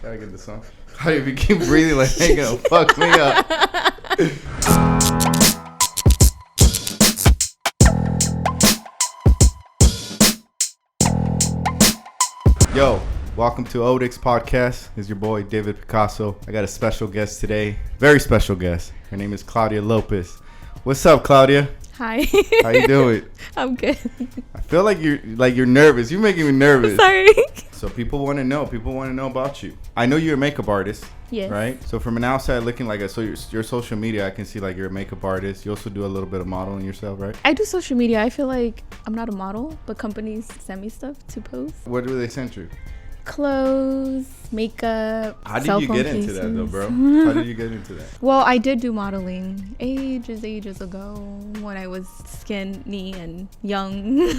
Gotta get this song. If you keep breathing like ain't gonna fuck me up. Yo, welcome to Odix Podcast. It's your boy David Picasso. I got a special guest today. Very special guest. Her name is Claudia Lopez. What's up, Claudia? Hi. How you doing? I'm good. I feel like you're nervous. You're making me nervous. Sorry. So people want to know. People want to know about you. I know you're a makeup artist. Yes. Right? So from an outside looking, like, so your social media, I can see like you're a makeup artist. You also do a little bit of modeling yourself, right? I do social media. I feel like I'm not a model, but companies send me stuff to post. What do they send you? Clothes, makeup. How did you get into that though, bro? How did you get into that? Well, I did do modeling ages ago when I was skinny and young.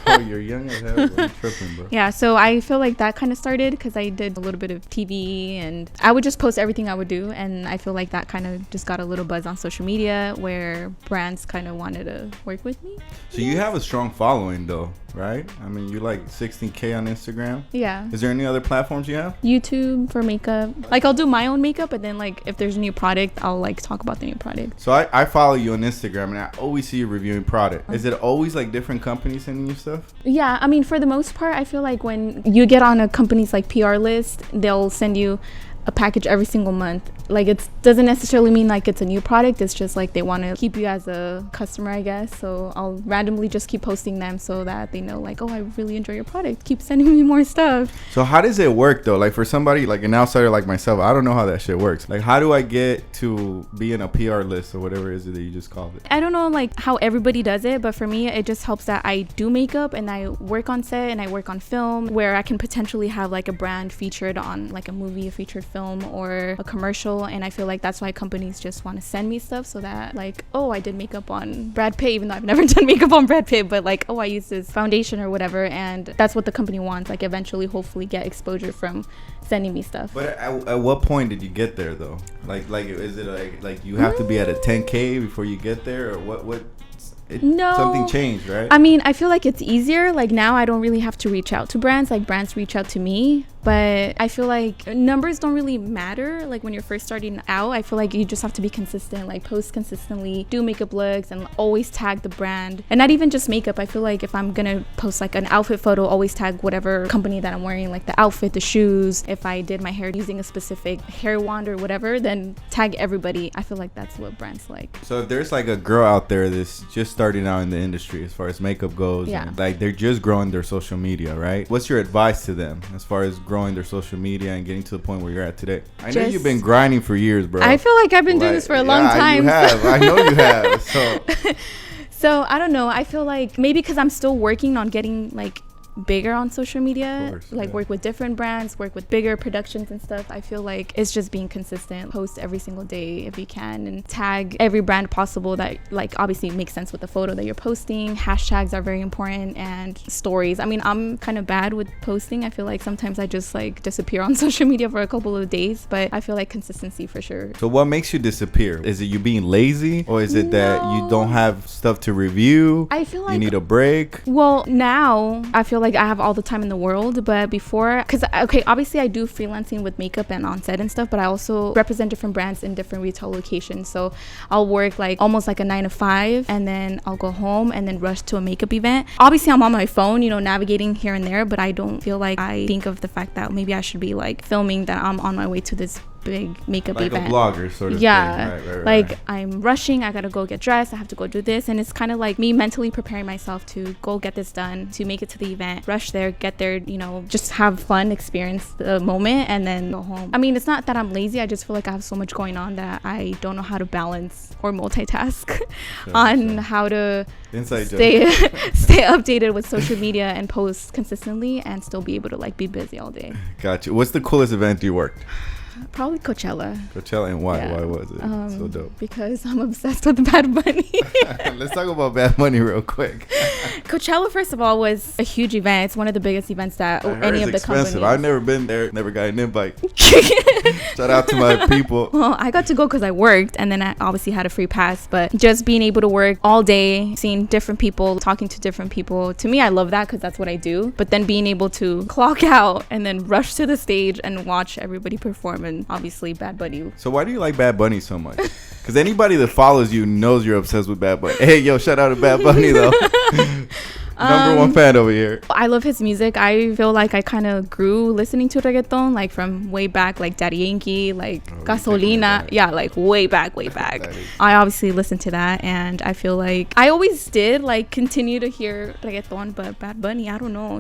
Oh, you're young as hell, bro. You're tripping, bro. Yeah, so I feel like that kind of started because I did a little bit of TV and I would just post everything I would do, and I feel like that kind of just got a little buzz on social media where brands kind of wanted to work with me. So you have a strong following though, right? I mean, you're like 16K on Instagram. Yeah. Is there any other platforms you have? YouTube for makeup. Like, I'll do my own makeup, but then like if there's a new product, I'll like talk about the new product. So I follow you on Instagram and I always see you reviewing product. Is it always like different companies sending you stuff? Yeah, I mean, for the most part, I feel like when you get on a company's like PR list, they'll send you a package every single month. Like, it doesn't necessarily mean like it's a new product. It's just like they want to keep you as a customer, I guess. So I'll randomly just keep posting them so that they know like, oh, I really enjoy your product. Keep sending me more stuff. So how does it work though? Like, for somebody like an outsider like myself, I don't know how that shit works. Like, how do I get to be in a PR list or whatever it is that you just called it? I don't know like how everybody does it, but for me, it just helps that I do makeup and I work on set and I work on film where I can potentially have like a brand featured on like a movie, a featured film or a commercial. And I feel like that's why companies just want to send me stuff so that like, oh, I did makeup on Brad Pitt, even though I've never done makeup on Brad Pitt, but like, oh, I used this foundation or whatever. And that's what the company wants, like eventually hopefully get exposure from sending me stuff. But at what point did you get there though? Like is it like you have to be at a 10K before you get there, or what? No, something changed, right? I mean, I feel like it's easier. Like now I don't really have to reach out to brands. Like brands reach out to me. But I feel like numbers don't really matter. Like when you're first starting out, I feel like you just have to be consistent, like post consistently, do makeup looks, and always tag the brand. And not even just makeup. I feel like if I'm gonna post like an outfit photo, always tag whatever company that I'm wearing, like the outfit, the shoes. If I did my hair using a specific hair wand or whatever, then tag everybody. I feel like that's what brands like. So if there's like a girl out there that's just starting out in the industry as far as makeup goes, yeah, and like they're just growing their social media, right? What's your advice to them as far as growing their social media and getting to the point where you're at today? I know you've been grinding for years, bro. I feel like I've been doing this for a long time. You have. I know you have. So I don't know. I feel like maybe because I'm still working on getting like bigger on social media, course, like work with different brands, work with bigger productions and stuff. I feel like it's just being consistent, post every single day if you can, and tag every brand possible that like obviously makes sense with the photo that you're posting. Hashtags are very important, and stories. I mean, I'm kind of bad with posting. I feel like sometimes I just like disappear on social media for a couple of days, but I feel like consistency for sure. So what makes you disappear? Is it you being lazy, or is it that you don't have stuff to review? I feel like you need a break. Well, now I feel like I have all the time in the world, but before, because okay, obviously I do freelancing with makeup and on set and stuff, but I also represent different brands in different retail locations. So I'll work like almost like a 9 to 5, and then I'll go home and then rush to a makeup event. Obviously I'm on my phone, you know, navigating here and there, but I don't feel like I think of the fact that maybe I should be like filming that I'm on my way to this big makeup like event. A blogger sort of thing. Right, like I'm rushing, I gotta go get dressed, I have to go do this, and it's kind of like me mentally preparing myself to go get this done, to make it to the event, rush there, get there, you know, just have fun, experience the moment, and then go home. I mean, it's not that I'm lazy, I just feel like I have so much going on that I don't know how to balance or multitask on how to stay updated with social media and post consistently and still be able to like be busy all day. Gotcha. What's the coolest event you worked? Probably Coachella. Coachella, and why? Yeah. Why was it so dope? Because I'm obsessed with Bad Bunny. Let's talk about Bad Bunny real quick. Coachella, first of all, was a huge event. It's one of the biggest events that I heard any it's of the expensive. companies. I've never been there. Never got an invite. Shout out to my people. Well, I got to go because I worked, and then I obviously had a free pass. But just being able to work all day, seeing different people, talking to different people, to me, I love that because that's what I do. But then being able to clock out and then rush to the stage and watch everybody perform, and obviously Bad Bunny. So why do you like Bad Bunny so much? Because anybody that follows you knows you're obsessed with Bad Bunny. Hey, yo, shout out to Bad Bunny though. Number one fan over here. I love his music. I feel like I kind of grew listening to reggaeton, like from way back, like Daddy Yankee, like Gasolina. Yeah, like way back. I obviously listened to that, and I feel like I always did like continue to hear reggaeton, but Bad Bunny, I don't know.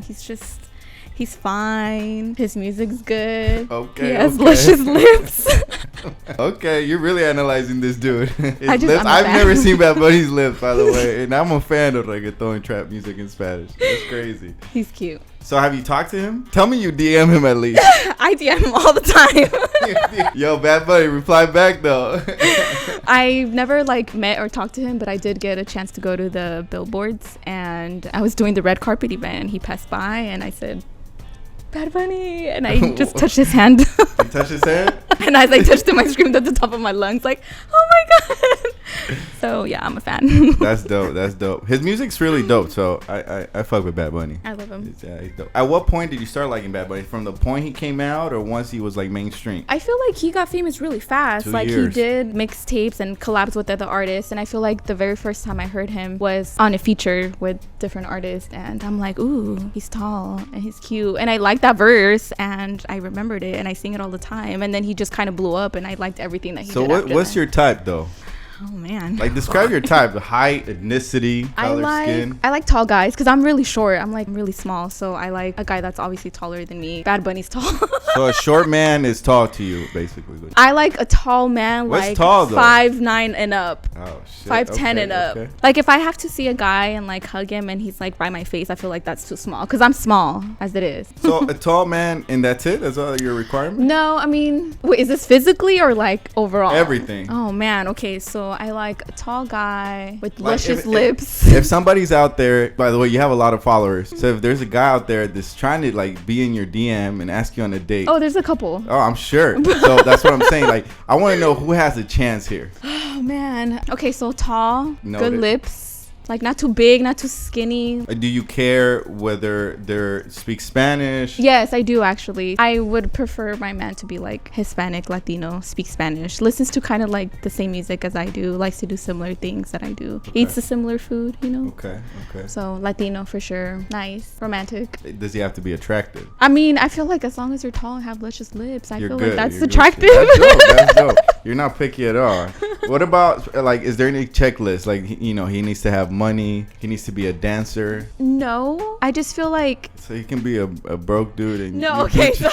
He's fine. His music's good. Okay. He has luscious lips. Okay, you're really analyzing this dude. I've never seen Bad Bunny's lips, by the way, and I'm a fan of reggaeton and trap music in Spanish. That's crazy. He's cute. So have you talked to him? Tell me you DM him at least. I DM him all the time. Yo, Bad Bunny, reply back though. I've never like met or talked to him, but I did get a chance to go to the billboards, and I was doing the red carpet event, and he passed by, and I said, Bad Bunny, and I just touched his hand. You touched his hand? And as I touched him, I screamed at the top of my lungs, like, oh my god. So yeah, I'm a fan. That's dope. His music's really dope, so I fuck with Bad Bunny. I love him. Yeah, he's dope. At what point did you start liking Bad Bunny? From the point he came out, or once he was like mainstream? I feel like he got famous really fast. 2 like years. He did mixtapes and collabs with other artists, and I feel like the very first time I heard him was on a feature with different artists, and I'm like, ooh, he's tall and he's cute, and I liked that verse, and I remembered it, and I sing it all the time. And then he just kind of blew up, and I liked everything that he did. So what's your type though? Oh man. Like describe your type, the height, ethnicity, color, skin. I like tall guys because I'm really short. I'm like really small, so I like a guy that's obviously taller than me. Bad Bunny's tall. So a short man is tall to you, basically. I like a tall man. What's like tall, though? 5'9" and up. Oh shit. 5'10" and up. Okay. Like if I have to see a guy and like hug him and he's like by my face, I feel like that's too small because I'm small as it is. So a tall man and that's it? That's all your requirement? No, I mean, wait, is this physically or like overall? Everything. Oh man, okay, so I like a tall guy with Like, luscious lips. If somebody's out there, by the way, you have a lot of followers. So if there's a guy out there that's trying to like be in your DM and ask you on a date. Oh, there's a couple. Oh, I'm sure. So that's what I'm saying. Like, I want to know who has a chance here. Oh man. Okay, so tall, Noted. good lips. Like not too big, not too skinny. Do you care whether they speak Spanish? Yes, I do actually. I would prefer my man to be like Hispanic, Latino, speak Spanish, listens to kind of like the same music as I do, likes to do similar things that I do, eats a similar food, you know? Okay. So Latino for sure. Nice, romantic. Does he have to be attractive? I mean, I feel like as long as you're tall and have luscious lips, I You're feel good. like that's You're good. attractive. That's dope. You're not picky at all. What about like, is there any checklist? Like, he needs to have money. He needs to be a dancer. No, I just feel like. So he can be a broke dude. And No, okay. So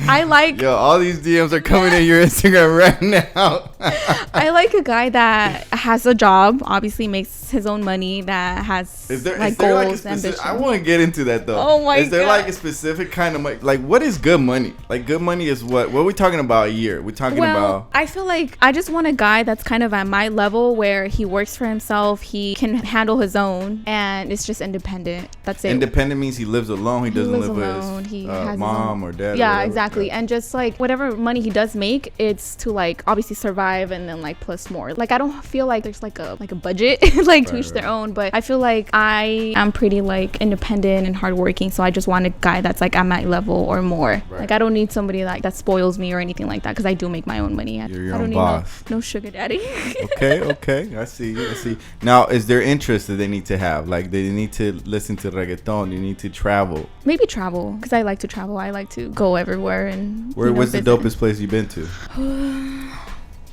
I like. Yo, all these DMs are coming in your Instagram right now. I like a guy that has a job, obviously makes his own money, that has goals, ambitions. I want to get into that though. Oh my god. Is there like a specific kind of money? Like, what is good money? Like, good money is what? What are we talking about a year? We're talking about. I feel like I just want a guy that's kind of at my level where he works for himself, he can handle his own, and it's just independent. That's it. Independent means he lives alone. He doesn't live alone. with his He has mom or dad. Yeah, or whatever. exactly. And just like whatever money he does make, it's to like obviously survive and then like plus more. Like I don't feel like there's like a budget like to each their own, but I feel like I am pretty like independent and hardworking, so I just want a guy that's like at my level or more. Right. Like I don't need somebody like that spoils me or anything like that because I do make my own money. You're your I don't own need boss. no sugar daddy. Okay. I see. Now, is there interest that they need to have? Like, they need to listen to reggaeton. You need to travel. Maybe travel, because I like to travel. I like to go everywhere and. What's the dopest place you've been to?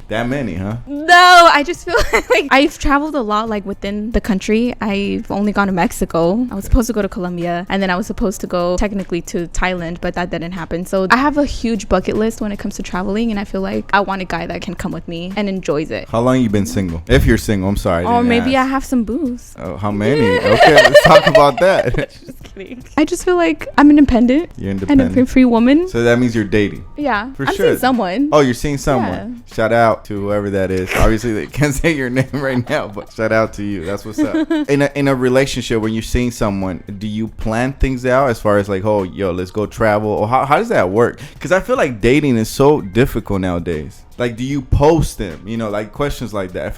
That many, huh? No, I just feel like I've traveled a lot like within the country. I've only gone to Mexico. I was supposed to go to Colombia, and then I was supposed to go technically to Thailand, but that didn't happen. So I have a huge bucket list when it comes to traveling, and I feel like I want a guy that can come with me and enjoys it. How long you been single? If you're single, I'm sorry. Or maybe I have some booze. Oh, how many? Okay, let's talk about that. kidding. I just feel like I'm independent. You're independent. And a free woman. So that means you're dating. Yeah. For I'm sure. seeing someone. Oh, you're seeing someone. Yeah. Shout out to whoever that is. Obviously, they can't say your name right now, but shout out to you. That's what's up. In a relationship, when you're seeing someone, do you plan things out as far as like, oh, yo, let's go travel? Or how does that work? Because I feel like dating is so difficult nowadays. Like, do you post them? You know, like questions like that. I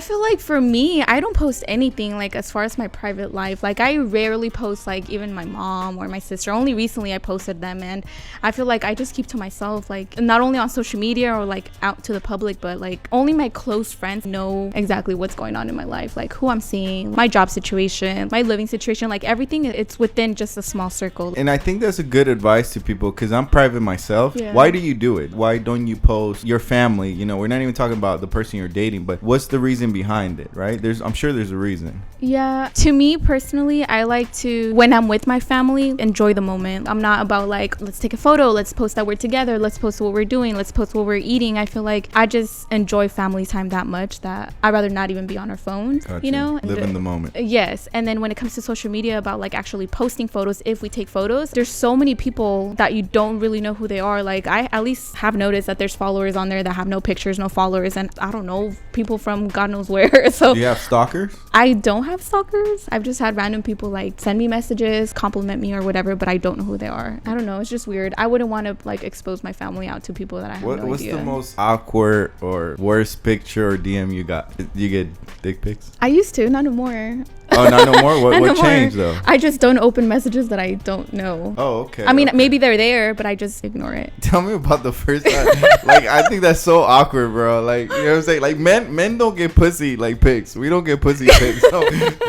feel like for me, I don't post anything like as far as my private life. Like I rarely post like even my mom or my sister. Only recently I posted them, and I feel like I just keep to myself, like not only on social media or like out to the public, but like only my close friends know exactly what's going on in my life, like who I'm seeing, my job situation, my living situation, like everything. It's within just a small circle. And I think that's a good advice to people, because I'm private myself. Yeah. Why do you do it? Why don't you post your family? You know, we're not even talking about the person you're dating, but what's the reason behind it, right? I'm sure there's a reason. Yeah, to me personally, I like to, when I'm with my family, enjoy the moment. I'm not about like, let's take a photo, let's post that we're together, let's post what we're doing, let's post what we're eating. I feel like I just enjoy family time that much that I'd rather not even be on our phones. Gotcha. You know, Live in the moment. Yes. And then when it comes to social media, about like actually posting photos, if we take photos, there's so many people that you don't really know who they are. Like I at least have noticed that there's followers on there that have no pictures, no followers, and I don't know, people from God knows where. So do you have stalkers? I don't have stalkers. I've just had random people like send me messages, compliment me or whatever, but I don't know who they are. I don't know, it's just weird. I wouldn't want to like expose my family out to people that I have no idea. What's the most awkward or worst picture or DM you got? Do you get dick pics? I used to, not no more. Oh, not no more? What changed though? I just don't open messages that I don't know. Oh, okay. I mean, okay. Maybe they're there, but I just ignore it. Tell me about the first time. Like, I think that's so awkward, bro. Like, you know what I'm saying? Like, men don't get pussy like pics. We don't get pussy pics. So,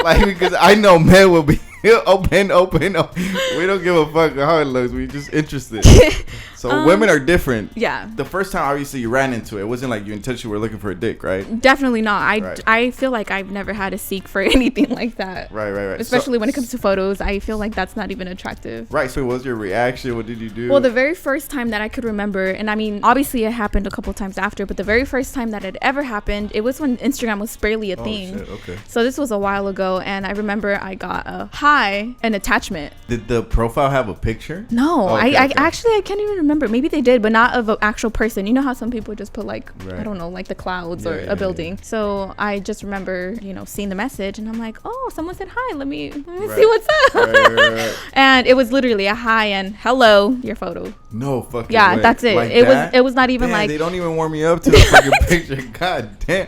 like, because I know men will be open. We don't give a fuck how it looks. We just interested. So women are different. Yeah. The first time, obviously, you ran into it. It wasn't like you intentionally were looking for a dick, right? Definitely not. Right. I feel like I've never had to seek for anything like that. Right. Especially when it comes to photos, I feel like that's not even attractive. Right. So what was your reaction? What did you do? Well, the very first time that I could remember, and I mean, obviously it happened a couple times after, but the very first time that it ever happened, it was when Instagram was barely a thing. Shit, okay. So this was a while ago, and I remember I got a hi, an attachment. Did the profile have a picture? No, Okay. I can't even remember. Maybe they did, but not of an actual person. You know how some people just put like, Right. I don't know, like the clouds or Yeah, a building. So I just remember, seeing the message, and I'm like, oh, someone said hi. Let me see what's up. Right. And it was literally a hi and hello, your photo. No fucking Yeah, way. that's it. Like it that? was not even Damn, like they don't even warm me up to the fucking picture. God damn,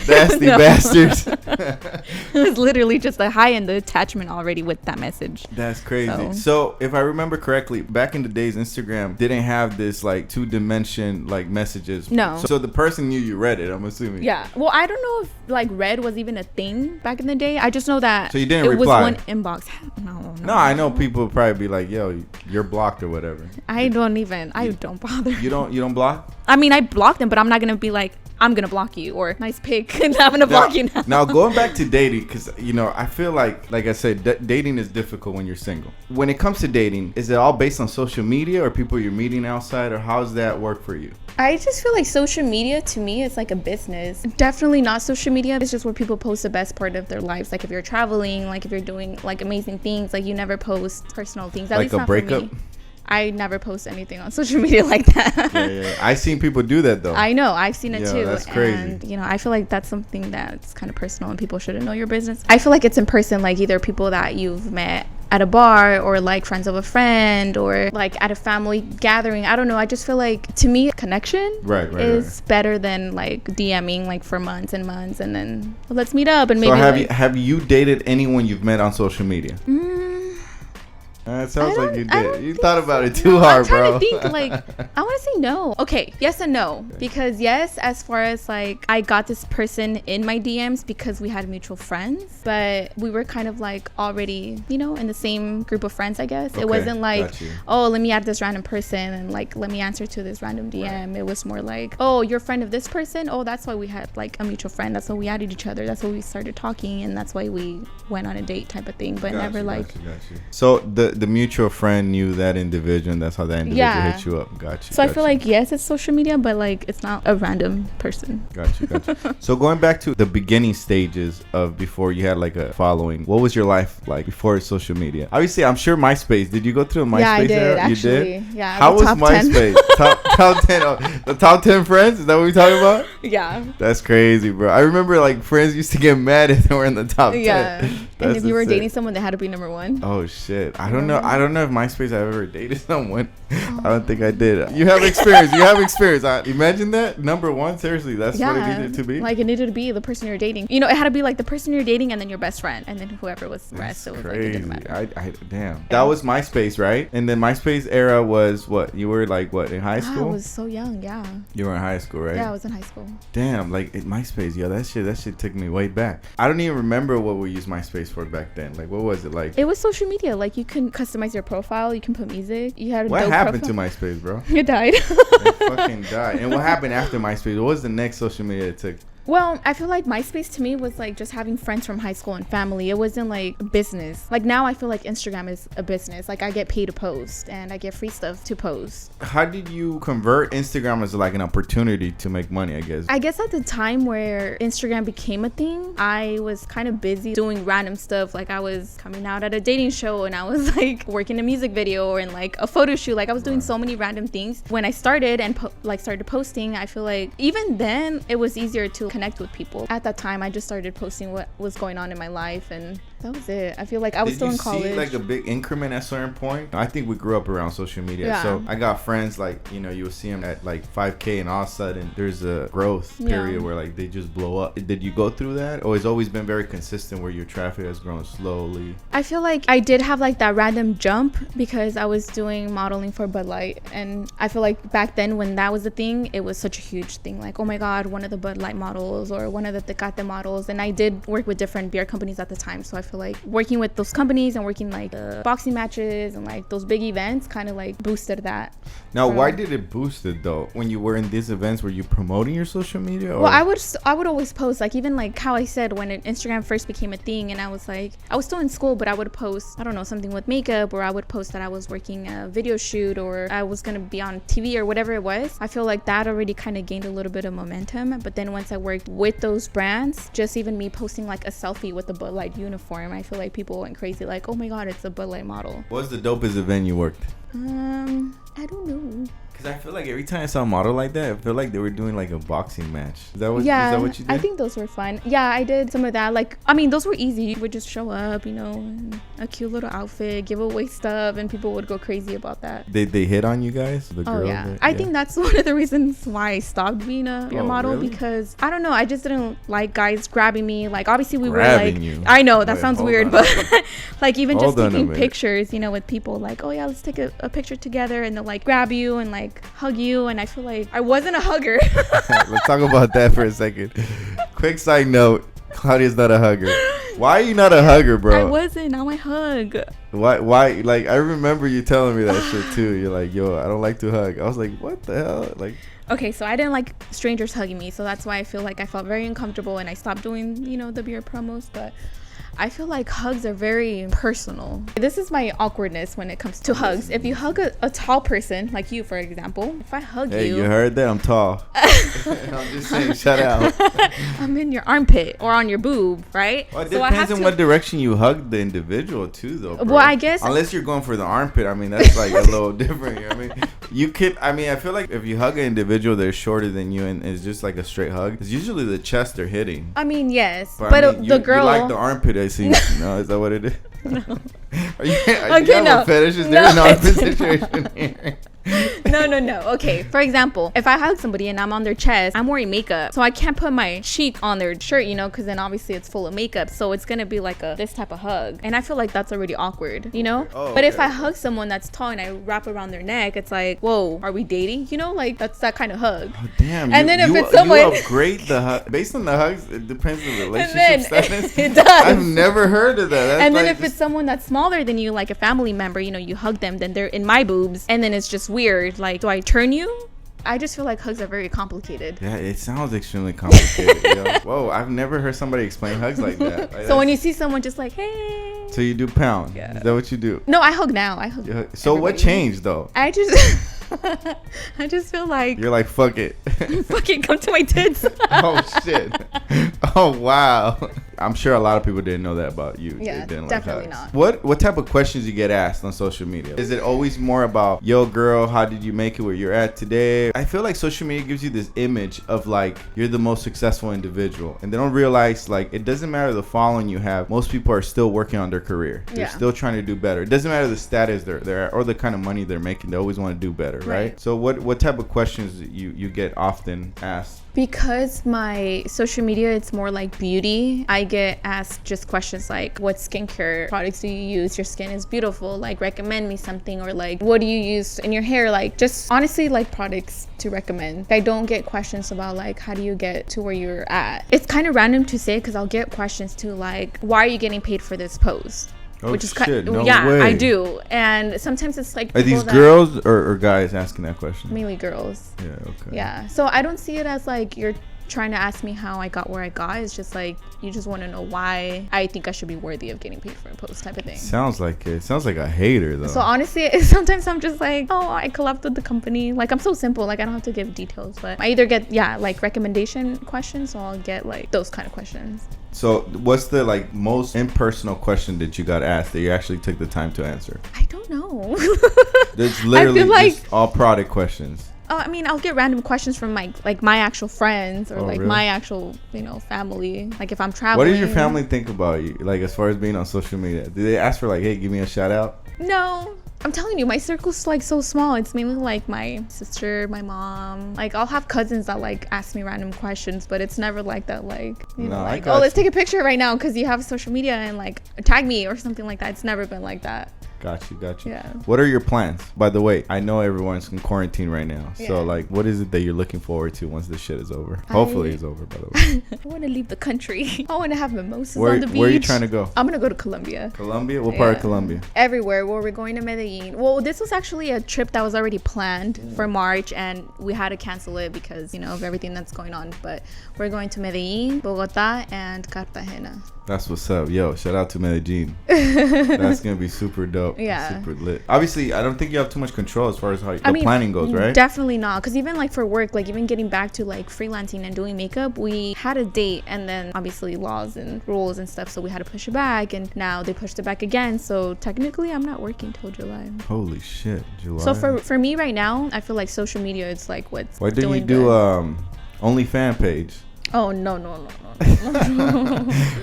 nasty No. bastards. it was literally just a hi and the attachment already with that message. That's crazy. So- So if I remember correctly, back in the days, Instagram didn't have this like 2-dimension like messages. No. So the person knew you read it, I'm assuming. Yeah. Well, I don't know if like red was even a thing back in the day. I just know that So you didn't it reply? was one inbox. No. No, I know people would probably be like, "Yo, you're blocked" or whatever. I don't bother. You don't block? I mean, I block them, but I'm not gonna be like, I'm gonna block you, or nice pic, and I'm gonna block you now. Now going back to dating, because I feel like I said, dating is difficult when you're single. When it comes to dating, is it all based on social media or people you're meeting outside, or how does that work for you? I just feel like social media to me is like a business. Definitely not social media. It's just where people post the best part of their lives. Like if you're traveling, like if you're doing like amazing things, like you never post personal things. At Like least a not for breakup? me. I never post anything on social media like that. Yeah. I seen people do that though. I know, I've seen it too. That's crazy. And I feel like that's something that's kind of personal and people shouldn't know your business. I feel like it's in person, like either people that you've met at a bar or like friends of a friend or like at a family gathering. I don't know. I just feel like to me connection is better than like DMing like for months and months and then let's meet up and maybe. So have you dated anyone you've met on social media? It sounds like you did. You thought about it too hard, bro. I'm trying to think, like, I want to say no. Okay, yes and no. Because yes, as far as like, I got this person in my DMs because we had mutual friends, but we were kind of like already, in the same group of friends, I guess. Okay, it wasn't like, got you. oh, let me add this random person and like, let me answer to this random DM. Right. It was more like, oh, you're a friend of this person? Oh, that's why we had like a mutual friend. That's why we added each other. That's why we started talking and that's why we went on a date type of thing. But never like. Got you. So the mutual friend knew that individual, and that's how that individual hit you up. Gotcha. So I feel like, yes, it's social media, but like it's not a random person. Gotcha. So going back to the beginning stages of before you had like a following, what was your life like before social media? Obviously, I'm sure MySpace. Did you go through a MySpace I did, era? actually. You did? Yeah. How was MySpace? top 10. The top 10 friends? Is that what we're talking about? Yeah. That's crazy, bro. I remember like friends used to get mad if they were in the top 10. Yeah. And if you were dating someone, they had to be number one. Oh shit. I don't know if MySpace I've ever dated someone. I don't think I did. You have experience. Imagine that. Number one. Seriously, that's what it needed to be. Like it needed to be the person you're dating. You know, it had to be like the person you're dating and then your best friend and then whoever was the rest. So it was crazy. Like, it didn't matter. Damn. That was MySpace, right? And then MySpace era was what? You were like what, in high school? I was so young. Yeah. You were in high school, right? Yeah, I was in high school. Damn. Like MySpace, yo, that shit took me way back. I don't even remember what we used MySpace for back then. Like, what was it like? It was social media. Like you can customize your profile. You can put music. You had a what dope happened profile. to MySpace, bro? It died. It fucking died. And what happened after MySpace? What was the next social media it took? Well, I feel like MySpace to me was like just having friends from high school and family. It wasn't like a business. Like now I feel like Instagram is a business. Like I get paid to post and I get free stuff to post. How did you convert Instagram as like an opportunity to make money, I guess? I guess at the time where Instagram became a thing, I was kind of busy doing random stuff. Like I was coming out at a dating show and I was like working a music video or in like a photo shoot. Like I was doing so many random things. When I started and started posting, I feel like even then it was easier to connect with people. At that time, I just started posting what was going on in my life, and that was it. I feel like I was still in college. Did you see like a big increment at a certain point? I think we grew up around social media. Yeah. So I got friends like, you know, you will see them at like 5K and all of a sudden there's a growth period where like they just blow up. Did you go through that? Or it's always been very consistent where your traffic has grown slowly? I feel like I did have like that random jump because I was doing modeling for Bud Light. And I feel like back then when that was a thing, it was such a huge thing. Like, oh my God, one of the Bud Light models or one of the Tecate models. And I did work with different beer companies at the time. So I feel like working with those companies and working like the boxing matches and like those big events kind of like boosted that. Now, why did it boost it though? When you were in these events, were you promoting your social media? Or? Well, I would always post, like even like how I said when Instagram first became a thing, and I was still in school, but I would post, I don't know, something with makeup, or I would post that I was working a video shoot or I was gonna be on TV or whatever it was. I feel like that already kind of gained a little bit of momentum. But then once I worked with those brands, just even me posting like a selfie with the Bud Light uniform, I feel like people went crazy, like, oh my God, it's a Bud Light model. What was the dopest event you worked? I don't know. Because I feel like every time I saw a model like that, I feel like they were doing like a boxing match. Is that what you did? I think those were fun. Yeah, I did some of that. Like, I mean, those were easy. You would just show up, you know, in a cute little outfit, give away stuff, and people would go crazy about that. They hit on you guys? The girls? Yeah. I think that's one of the reasons why I stopped being a beer model, really? Because, I don't know, I just didn't like guys grabbing me. Like, obviously we grabbing were like... You. I know, that sounds weird, but like even just taking pictures, you know, with people like, oh yeah, let's take a picture together, and they'll like grab you and like hug you, and I feel like I wasn't a hugger. Let's talk about that for a second. Quick side note, Claudia's not a hugger. Why are you not a hugger, bro? I wasn't. Now I hug. Why? Like, I remember you telling me that shit too. You're like, yo, I don't like to hug. I was like, what the hell? Like, okay, so I didn't like strangers hugging me, so that's why I feel like I felt very uncomfortable, and I stopped doing, you know, the beer promos. But I feel like hugs are very personal. This is my awkwardness when it comes to hugs. If you hug a tall person, like you, for example, if I hug you... Hey, you heard that? I'm tall. I'm just saying, shut out. I'm in your armpit or on your boob, right? Well, it depends on what direction you hug the individual, too, though, bro. Well, I guess... Unless you're going for the armpit, I mean, that's like a little different. You know what I mean? You could... I mean, I feel like if you hug an individual that's shorter than you and it's just like a straight hug, it's usually the chest they're hitting. I mean, yes. But I mean, the girl... You like the armpit, I see. No, is that what it is? No. Are you a fetish? Is there an armpit situation here? No. Okay, for example, if I hug somebody and I'm on their chest, I'm wearing makeup, so I can't put my cheek on their shirt, you know, because then obviously it's full of makeup, so it's gonna be like this type of hug, and I feel like that's already awkward, you know. But if I hug someone that's tall and I wrap around their neck, it's like, whoa, are we dating? You know, like that's that kind of hug. Oh, damn. And then if it's someone, you upgrade the hug based on the hugs. It depends on the relationship status. It does. I've never heard of that. And then if it's someone that's smaller than you, like a family member, you know, you hug them, then they're in my boobs, and then it's just weird. Like, do I turn you? I just feel like hugs are very complicated. Yeah, it sounds extremely complicated. Yo. Whoa, I've never heard somebody explain hugs like that. Like, so when you see someone just like, hey, So you do pound. Yeah. Is that what you do? No, I hug now. I hug. So what everybody. changed though? I just I just feel like You're like, fuck it. fucking come to my tits. Oh shit. Oh wow. I'm sure a lot of people didn't know that about you. Yeah, They didn't definitely like hugs. not. What type of questions you get asked on social media? Is it always more about, yo girl, how did you make it where you're at today? I feel like social media gives you this image of like you're the most successful individual, and they don't realize like it doesn't matter the following you have. Most people are still working on their career. They're still trying to do better. It doesn't matter the status they're at or the kind of money they're making. They always want to do better, right? So what type of questions you get often asked? Because my social media, it's more like beauty. I get asked just questions like, what skincare products do you use? Your skin is beautiful. Like, recommend me something. Or like, what do you use in your hair? Like, just honestly, like products to recommend. I don't get questions about like, how do you get to where you're at? It's kind of random to say because I'll get questions too like, why are you getting paid for this post? Oh, which is shit, no yeah, way. I do. And sometimes it's like, Are these girls or guys asking that question? Mainly girls. Yeah, okay. Yeah. So I don't see it as like you're trying to ask me how I got where I got. It's just like you just want to know why I think I should be worthy of getting paid for a post type of thing. Sounds like a hater though. So honestly, sometimes I'm just like, oh, I collabed with the company. Like I'm so simple. Like I don't have to give details, but I either get like recommendation questions, or I'll get like those kind of questions. So what's the like most impersonal question that you got asked that you actually took the time to answer? I don't know. It's literally I feel like, just all product questions. I mean, I'll get random questions from my actual friends or really? my actual, family. Like if I'm traveling. What does your family think about you? Like as far as being on social media, do they ask for like, hey, give me a shout out? No. I'm telling you, my circle's like so small. It's mainly like my sister, my mom. Like I'll have cousins that like ask me random questions, but it's never like that. Like like, oh, let's take a picture right now because you have social media and like tag me or something like that. It's never been like that. Got you. Yeah. What are your plans? By the way, I know everyone's in quarantine right now. Yeah. So like, what is it that you're looking forward to once this shit is over? Hopefully it's over, by the way. I want to leave the country. I want to have mimosas on the beach. Where are you trying to go? I'm going to go to Colombia. Colombia? What part of Colombia? Everywhere. Well, we're going to Medellin. Well, this was actually a trip that was already planned for March, and we had to cancel it because, of everything that's going on. But we're going to Medellin, Bogota, and Cartagena. That's what's up. Yo, shout out to Medellin. That's going to be super dope. Yeah. Super lit. Obviously, I don't think you have too much control as far as how the planning goes, right? Definitely not. Because even like for work, like even getting back to like freelancing and doing makeup, we had a date and then obviously laws and rules and stuff. So we had to push it back, and now they pushed it back again. So technically I'm not working till July. Holy shit. July. So for me right now, I feel like social media, it's like what's Why didn't you do good. OnlyFans page? Oh, no.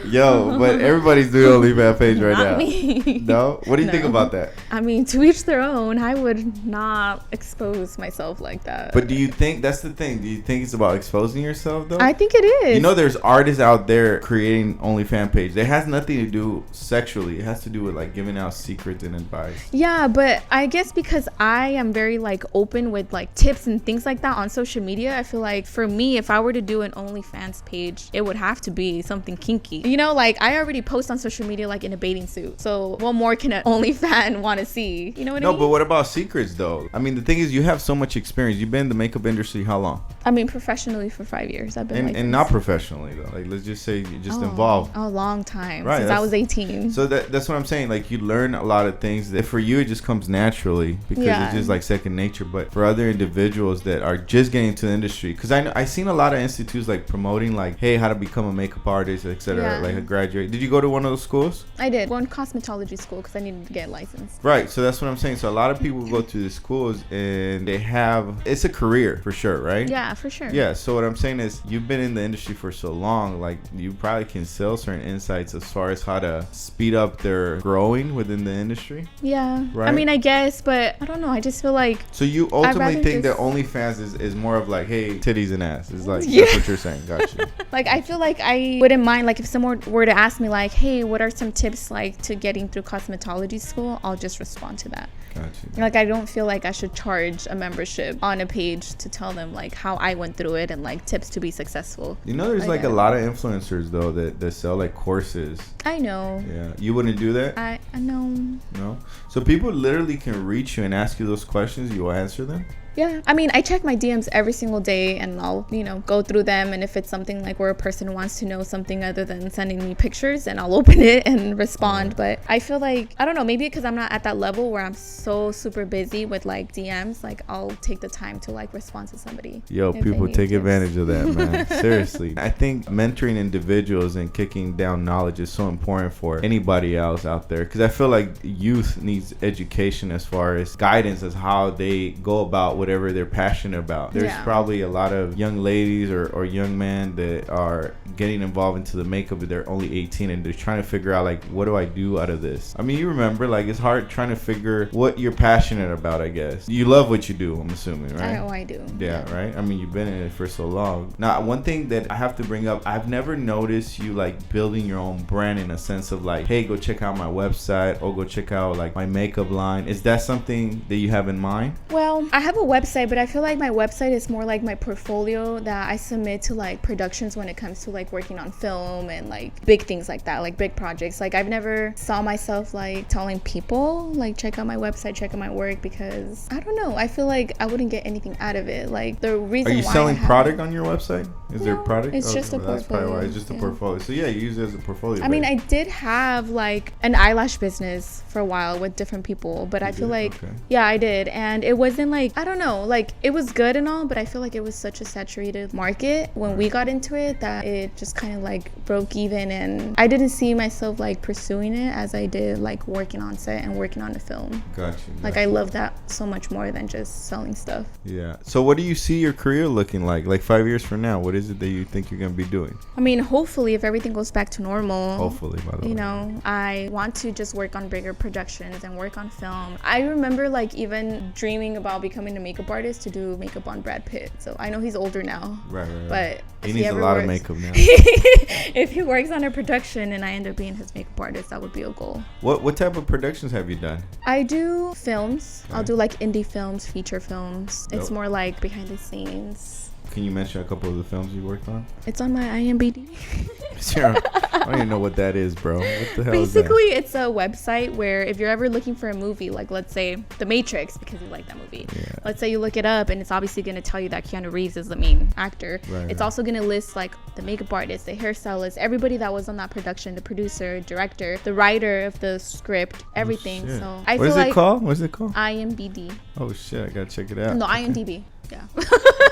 Yo, but everybody's doing OnlyFans page right Not now. me. No? What do you think No. about that? I mean, to each their own. I would not expose myself like that. But do you think, that's the thing, do you think it's about exposing yourself though? I think it is. There's artists out there creating OnlyFans page. It has nothing to do sexually. It has to do with like giving out secrets and advice. Yeah, but I guess because I am very like open with like tips and things like that on social media, I feel like for me, if I were to do an OnlyFans page, it would have to be something kinky. Like I already post on social media like in a bathing suit. So what more can an OnlyFan want to see? You know what I mean? No, but what about secrets though? I mean, the thing is, you have so much experience. You've been in the makeup industry how long? I mean, professionally for 5 years. I've been And not professionally though. Like let's just say you're just involved. A long time. Right, Since I was 18. So that's what I'm saying. Like you learn a lot of things that for you it just comes naturally because it's just like second nature. But for other individuals that are just getting into the industry, because I seen a lot of institutes like promoting like, hey, how to become a makeup artist, etc. Yeah. Like a graduate. Did you go to one of those schools? I did. One cosmetology school because I needed to get licensed. Right. So that's what I'm saying. So a lot of people go to the schools and it's a career for sure, right? Yeah, for sure. Yeah. So what I'm saying is you've been in the industry for so long, like you probably can sell certain insights as far as how to speed up their growing within the industry. Yeah. Right? I mean, I guess, but I don't know. I just feel like. So you ultimately think that just- OnlyFans is more of like, hey, titties and ass. It's like, Yeah. that's what you're saying. Got you. Like, I feel like I wouldn't mind, like, if someone were to ask me, like, hey, what are some tips, like, to getting through cosmetology school? I'll just respond to that. Got you. Like, I don't feel like I should charge a membership on a page to tell them, like, how I went through it and, like, tips to be successful. There's like a lot of influencers, though, that sell, like, courses. I know. Yeah. You wouldn't do that? I know. No? So people literally can reach you and ask you those questions. You will answer them? Yeah, I mean, I check my DMs every single day, and I'll, go through them. And if it's something like where a person wants to know something other than sending me pictures, and I'll open it and respond. But I feel like, I don't know, maybe because I'm not at that level where I'm so super busy with like DMs, like I'll take the time to like respond to somebody. Yo, people take advantage of that, man. Seriously. I think mentoring individuals and kicking down knowledge is so important for anybody else out there, because I feel like youth needs education as far as guidance as how they go about whatever they're passionate about. There's probably a lot of young ladies or young men that are getting involved into the makeup, but they're only 18 and they're trying to figure out like, what do I do out of this? I mean, you remember, like, it's hard trying to figure what you're passionate about. I guess you love what you do, I'm assuming, right? I do. Yeah, right. I mean, you've been in it for so long. Now, one thing that I have to bring up, I've never noticed you like building your own brand in a sense of like, hey, go check out my website or go check out like my makeup line. Is that something that you have in mind? Well, I have a website, but I feel like my website is more like my portfolio that I submit to like productions when it comes to like working on film and like big things like that, like big projects. Like I've never saw myself like telling people like check out my website, check out my work, because I don't know, I feel like I wouldn't get anything out of it. Like the reason Are you why selling product on your website? Is there product? It's just a that's portfolio. Probably why. It's just a portfolio. So yeah, you use it as a portfolio. I mean, I did have like an eyelash business for a while with different people, but I feel like yeah, I did, and it wasn't like, I don't know, like it was good and all, but I feel like it was such a saturated market when we got into it that it just kind of like broke even, and I didn't see myself like pursuing it as I did like working on set and working on the film. Gotcha. Like I love that so much more than just selling stuff. Yeah. So what do you see your career looking like 5 years from now? What is it that you think you're gonna be doing? I mean, hopefully if everything goes back to normal. Hopefully, by the way. You know, I want to just work on bigger productions and work on film. I remember like even dreaming about becoming a makeup artist to do makeup on Brad Pitt. So I know he's older now. Right. But he needs a lot of makeup now. If he works on a production and I end up being his makeup artist, that would be a goal. What type of productions have you done? I do films. Okay. I'll do like indie films, feature films. Dope. It's more like behind the scenes. Can you mention a couple of the films you worked on? It's on my IMDb. Sure. I don't even know what that is, bro. What the hell Basically, is it's that? a website where if you're ever looking for a movie, like let's say The Matrix, because you like that movie. Yeah. Let's say you look it up and it's obviously going to tell you that Keanu Reeves is the main actor. Right. Also going to list like the makeup artist, the hairstylist, everybody that was on that production, the producer, director, the writer of the script, everything. Shit. So I What feel is like it called? What's it called? IMDb. Oh shit, I gotta check it out. No, IMDb. Yeah.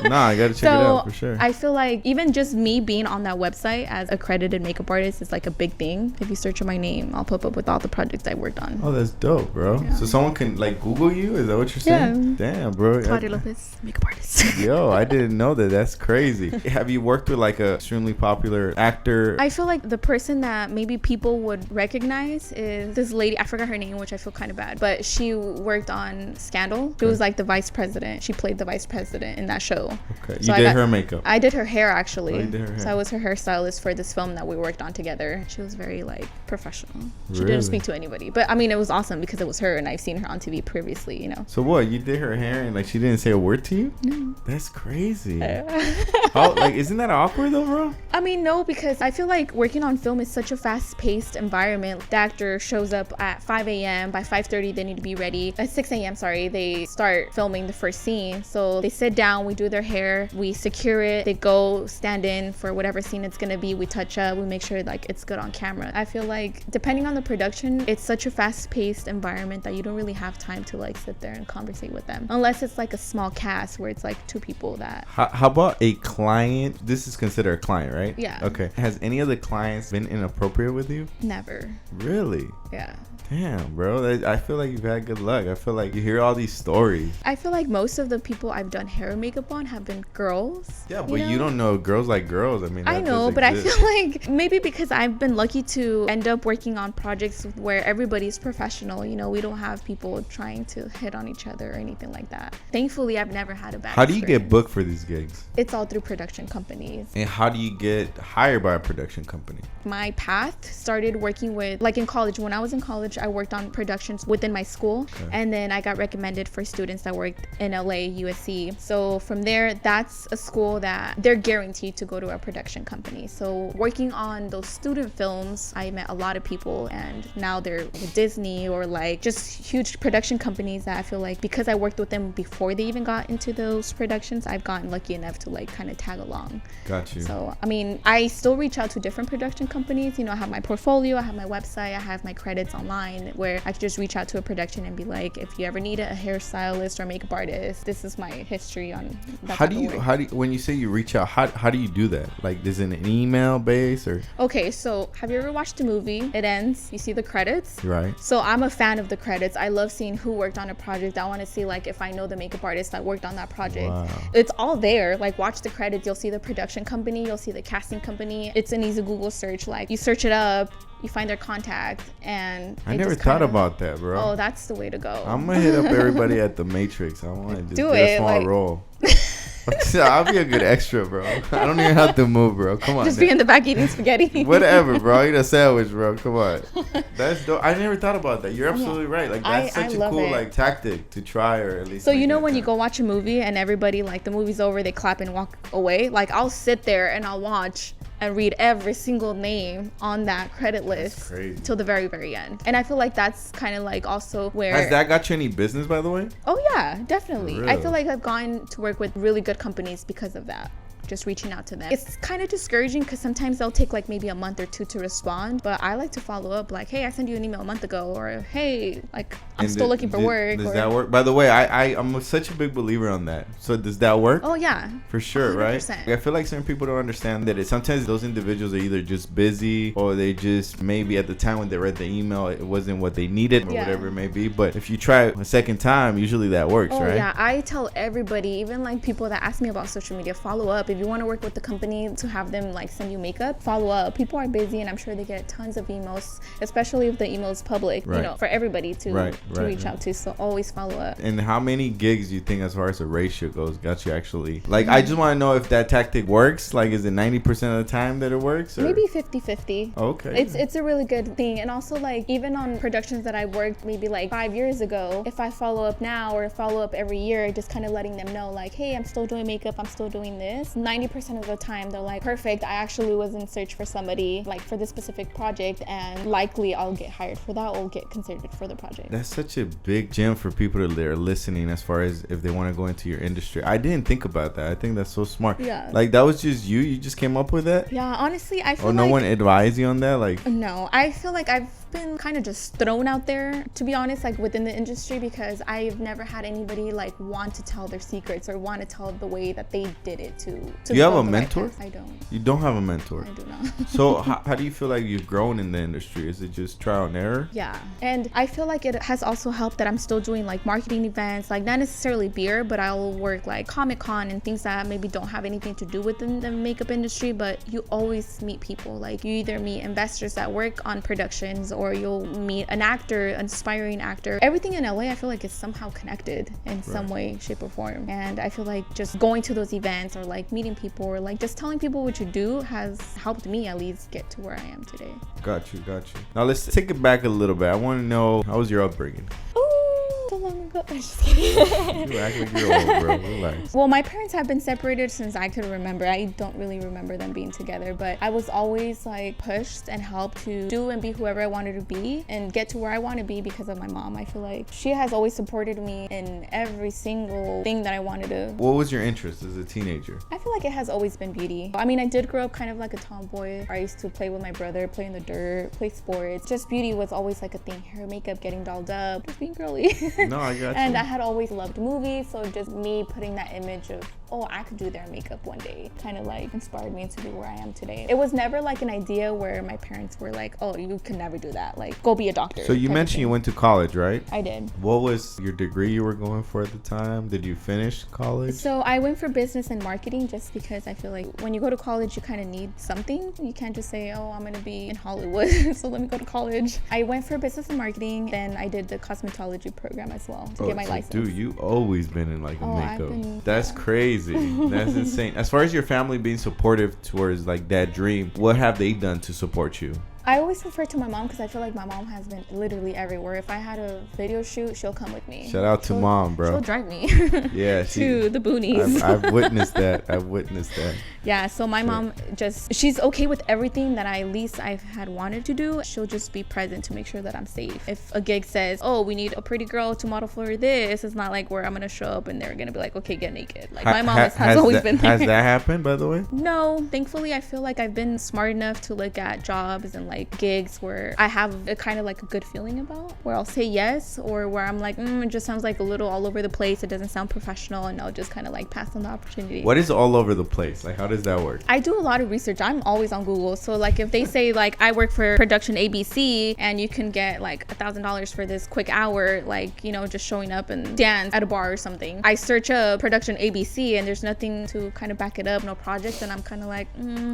Nah, I gotta check it out for sure. I feel like even just me being on that website as accredited makeup artist is like a big thing. If you search on my name, I'll pop up with all the projects I worked on. Oh, that's dope, bro. Yeah. So someone can like Google you? Is that what you're saying? Yeah. Damn, bro. Claudia Lopez, makeup artist. Yo, I didn't know that. That's crazy. Have you worked with like a extremely popular actor? I feel like the person that maybe people would recognize is this lady. I forgot her name, which I feel kind of bad, but she worked on Scandal. She was like the vice president. She played the vice president in that show. Okay. So You did her makeup. I did her hair actually. Oh, you did her hair. So I was her hairstylist for this film that we worked on together. She was very like professional. She Really? didn't speak to anybody, but I mean it was awesome because it was her and I've seen her on TV previously, you know. So what? You did her hair and like she didn't say a word to you? No. That's crazy. How, like, isn't that awkward though, bro? I mean, no, because I feel like working on film is such a fast-paced environment. The actor shows up at 5 a.m. By 5:30, they need to be ready. At 6 a.m., sorry, they start filming the first scene. So they sit down, we do their hair, we secure it, they go stand in for whatever scene it's gonna be, we touch up, we make sure like it's good on camera. I feel like depending on the production, it's such a fast-paced environment that you don't really have time to like sit there and conversate with them. Unless it's like a small cast where it's like 2 people that... How about a client? This is considered a client, right? Yeah. Okay. Has any of the clients been inappropriate with you? Never. Really? Yeah. Damn, bro. I feel like you've had good luck. I feel like you hear all these stories. I feel like most of the people I've done hair and makeup on have been girls. Yeah, but you don't know girls like girls. I mean, I know, but I feel like maybe because I've been lucky to end up working on projects where everybody's professional. You know, we don't have people trying to hit on each other or anything like that. Thankfully, I've never had a bad How do you get experience. booked for these gigs? It's all through production companies. And how do you get hired by a production company? My path started working with, like in college. When I was in college, I worked on productions within my school. Okay. And then I got recommended for students that worked in LA, USC, So from there, that's a school that they're guaranteed to go to a production company. So working on those student films, I met a lot of people, and now they're with Disney or like just huge production companies that I feel like because I worked with them before they even got into those productions, I've gotten lucky enough to like kind of tag along. Got you. So I mean, I still reach out to different production companies. You know, I have my portfolio, I have my website, I have my credits online where I could just reach out to a production and be like, if you ever need a hairstylist or makeup artist, this is my history on that. How do you when you say you reach out, how do you do that? Like, is it an email base or? Okay, so have you ever watched a movie? It ends, you see the credits. Right. So I'm a fan of the credits. I love seeing who worked on a project. I want to see like if I know the makeup artist that worked on that project. Wow. It's all there. Like, watch the credits, you'll see the production company, you'll see the casting company. It's an easy Google search. Like, you search it up, you find their contact, and I never thought about that, bro. Oh, that's the way to go. I'm gonna hit up everybody at the Matrix. I want to just do get a small role. I'll be a good extra, bro. I don't even have to move, bro. Come on. Just be in the back eating spaghetti. Whatever, bro. Eat a sandwich, bro. Come on. That's dope. I never thought about that. You're absolutely right. Like, that's such a cool like tactic to try, or at least. So you know when you go watch a movie and everybody, like, the movie's over, they clap and walk away. Like, I'll sit there and I'll watch and read every single name on that credit list till the very, very end. And I feel like that's kind of like also where... Has that got you any business, by the way? Oh, yeah, definitely. Really? I feel like I've gone to work with really good companies because of that. Just reaching out to them. It's kind of discouraging because sometimes they'll take like maybe a month or two to respond, but I like to follow up like, hey, I sent you an email a month ago, or hey, like, I'm still looking for work. Does that work? By the way, I'm such a big believer on that. So does that work? Oh yeah, for sure. 100%. Right? I feel like certain people don't understand that sometimes those individuals are either just busy, or they just maybe at the time when they read the email it wasn't what they needed, or whatever it may be. But if you try a second time, usually that works, right? Yeah, I tell everybody, even like people that ask me about social media, follow up. If you want to work with the company to have them like send you makeup, follow up. People are busy, and I'm sure they get tons of emails, especially if the email is public, you know, for everybody to reach out to. So always follow up. And how many gigs do you think, as far as the ratio goes, got you actually, like, I just want to know if that tactic works. Like, is it 90% of the time that it works, or? Maybe 50-50. Okay. It's a really good thing. And also, like, even on productions that I worked maybe like 5 years ago, if I follow up now or follow up every year, just kind of letting them know like, hey, I'm still doing makeup, I'm still doing this, 90% of the time they're like, perfect, I actually was in search for somebody like for this specific project, and likely I'll get hired for that or get considered for the project. That's such a big gem for people that are listening, as far as if they want to go into your industry. I didn't think about that. I think that's so smart. Yeah. Like, that was just you just came up with that? Yeah, honestly, I feel no one advised you on that? Like, no, I feel like I've been kind of just thrown out there, to be honest, like within the industry, because I've never had anybody like want to tell their secrets or want to tell the way that they did it to you have a mentor? I don't. You don't have a mentor? I do not. So how do you feel like you've grown in the industry? Is it just trial and error? Yeah, and I feel like it has also helped that I'm still doing like marketing events, like not necessarily beer, but I'll work like Comic-Con and things that maybe don't have anything to do with the makeup industry, but you always meet people. Like, you either meet investors that work on productions, or you'll meet an actor, an aspiring actor. Everything in LA, I feel like, is somehow connected in some way, shape, or form. And I feel like just going to those events, or like meeting people, or like just telling people what you do, has helped me at least get to where I am today. Got you. Now let's take it back a little bit. I want to know, how was your upbringing? So long ago. I'm just kidding. You act like you're old, bro. Relax. Well, my parents have been separated since I could remember. I don't really remember them being together, but I was always like pushed and helped to do and be whoever I wanted to be and get to where I want to be because of my mom. I feel like she has always supported me in every single thing that I wanted to. What was your interest as a teenager? I feel like it has always been beauty. I mean, I did grow up kind of like a tomboy. I used to play with my brother, play in the dirt, play sports. Just beauty was always like a thing. Hair, makeup, getting dolled up, just being girly. No, I got you. And I had always loved movies, so just me putting that image of, oh, I could do their makeup one day, kind of like inspired me to be where I am today. It was never like an idea where my parents were like, oh, you can never do that, like, go be a doctor. So you mentioned you went to college, right? I did. What was your degree you were going for at the time? Did you finish college? So I went for business and marketing, just because I feel like when you go to college, you kind of need something. You can't just say, oh, I'm gonna be in Hollywood, so let me go to college. I went for business and marketing, then I did the cosmetology program as well to get my license. Dude, you always been in like a makeup. That's crazy. That's insane. As far as your family being supportive towards like that dream, what have they done to support you? I always refer to my mom because I feel like my mom has been literally everywhere. If I had a video shoot, she'll come with me. Shout out to mom, bro. She'll drive me. Yeah, to the boonies. I've witnessed that. Yeah, so my mom she's okay with everything that I had wanted to do. She'll just be present to make sure that I'm safe. If a gig says, oh, we need a pretty girl to model for this, it's not like where I'm gonna show up and they're gonna be like, okay, get naked. Like my mom has always been there. Has that happened, by the way? No, thankfully I feel like I've been smart enough to look at jobs and like gigs where I have a kind of like a good feeling about, where I'll say yes, or where I'm like, it just sounds like a little all over the place, it doesn't sound professional, and I'll just kind of like pass on the opportunity. What is all over the place? Like, how does that work? I do a lot of research. I'm always on Google. So like if they say like I work for production ABC and you can get like $1,000 for this quick hour, like, you know, just showing up and dance at a bar or something, I search up production ABC and there's nothing to kind of back it up, no projects, and I'm kind of like,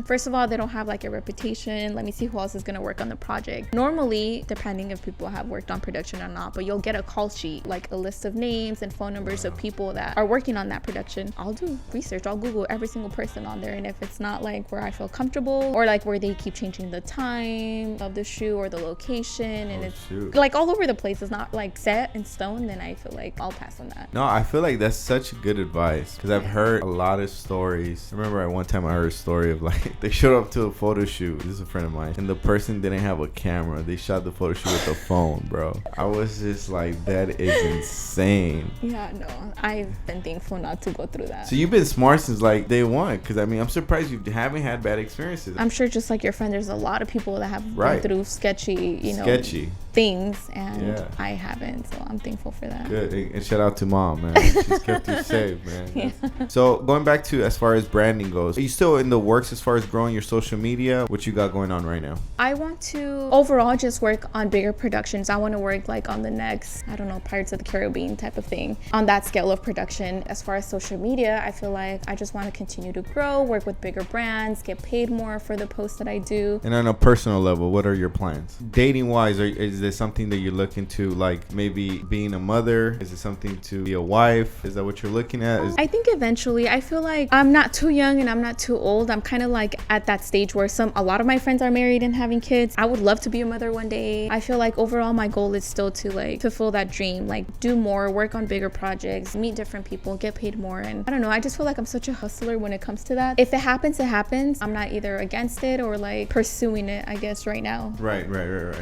first of all, they don't have like a reputation. Let me see who else is going to work on the project. Normally, depending if people have worked on production or not, but you'll get a call sheet, like a list of names and phone numbers of people that are working on that production. I'll do research. I'll Google every single person on there, and if it's not like where I feel comfortable, or like where they keep changing the time of the shoot or the location, and it's like all over the place, it's not like set in stone, then I feel like I'll pass on that. No, I feel like that's such good advice, because I've heard a lot of stories. I remember at one time I heard a story of like they showed up to a photo shoot. This is a friend of mine, and the person didn't have a camera. They shot the photo shoot with a phone, bro. I was just like, that is insane. Yeah, no, I've been thankful not to go through that. So you've been smart since like day one, because I mean, I'm surprised you haven't had bad experiences. I'm sure just like your friend, there's a lot of people that have been through sketchy things, and I haven't, so I'm thankful for that. Good. And shout out to mom, man. She's kept you safe, man. Yeah. So going back to as far as branding goes, are you still in the works as far as growing your social media? What you got going on right now? I want to overall just work on bigger productions. I want to work like on the next, I don't know, Pirates of the Caribbean type of thing, on that scale of production. As far as social media, I feel like I just want to continue to grow, work with bigger brands, get paid more for the posts that I do. And on a personal level, what are your plans? Dating wise, is there something that you're looking to, like maybe being a mother? Is it something to be a wife? Is that what you're looking at? I think eventually, I feel like I'm not too young and I'm not too old. I'm kind of like at that stage where a lot of my friends are married and having kids. I would love to be a mother one day. I feel like overall my goal is still to like fulfill that dream, like do more, work on bigger projects, meet different people, get paid more. And I don't know, I just feel like I'm such a hustler when it comes to that. If it happens, it happens. I'm not either against it or like pursuing it, I guess, right now. Right.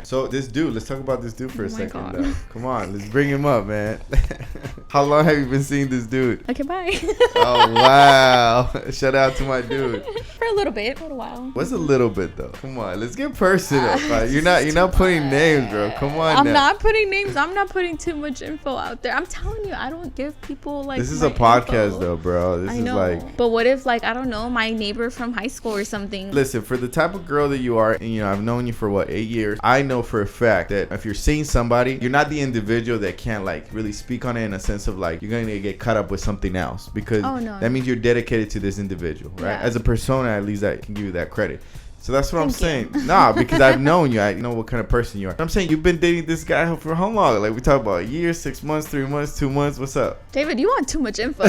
So this dude, let's talk about this dude for a second though. Come on, let's bring him up, man. How long have you been seeing this dude? Okay, bye. Oh wow. Shout out to my dude. For a little while. What's a little bit though? Come on, let's get personal. You're not putting names, bro. Come on. I'm not putting names. I'm not putting too much info out there. I'm telling you, I don't give people like. This is a podcast though, bro. This I know. is like. But what if like, I don't know, my neighbor from high school or something? Listen, for the type of girl that you are, and you know, I've known you for 8 years. I know for a fact that if you're seeing somebody, you're not the individual that can't like really speak on it in a sense of like you're going to get caught up with something else, because that means you're dedicated to this individual, right? As a persona, at least I can give you that credit. So that's what I'm saying. Nah, because I've known you. I know what kind of person you are. I'm saying you've been dating this guy for how long? Like we talk about a year, 6 months, 3 months, 2 months. What's up? David, you want too much info.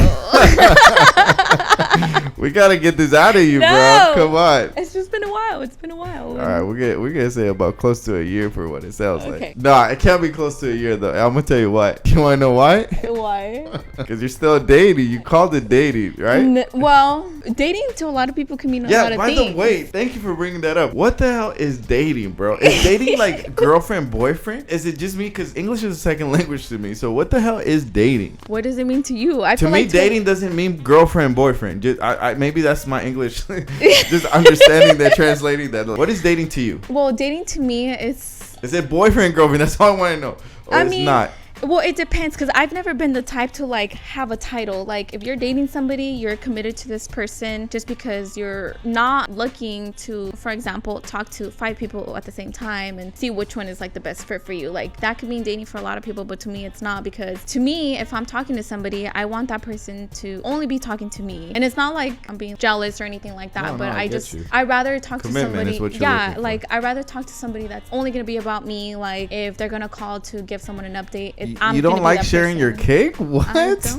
We gotta get this out of you, bro. Come on. It's just been a while. All right, we're gonna say about close to a year for what it sounds like. Nah, it can't be close to a year though. I'm gonna tell you why. You wanna know why? Why? Because you're still dating. You called it dating, right? Well, dating to a lot of people can mean a lot of things. Yeah, by the way, thank you for bringing that up. What the hell is dating, bro? Is dating like girlfriend, boyfriend? Is it just me? Because English is a second language to me. So what the hell is dating? What does it mean to you? To me, dating doesn't mean girlfriend, boyfriend. Just maybe that's my English. Just understanding that, translating that. What is dating to you? Well, dating to me is it boyfriend, girlfriend? That's all I want to know. Or it's not. Well, it depends, because I've never been the type to like have a title. Like if you're dating somebody, you're committed to this person just because you're not looking to, for example, talk to 5 people at the same time and see which one is like the best fit for you. Like that could mean dating for a lot of people, but to me it's not, because to me, if I'm talking to somebody, I want that person to only be talking to me. And it's not like I'm being jealous or anything like that, but I'd rather talk to somebody. I'd rather talk to somebody that's only gonna be about me. Like if they're gonna call to give someone an update, you don't like sharing your cake? What?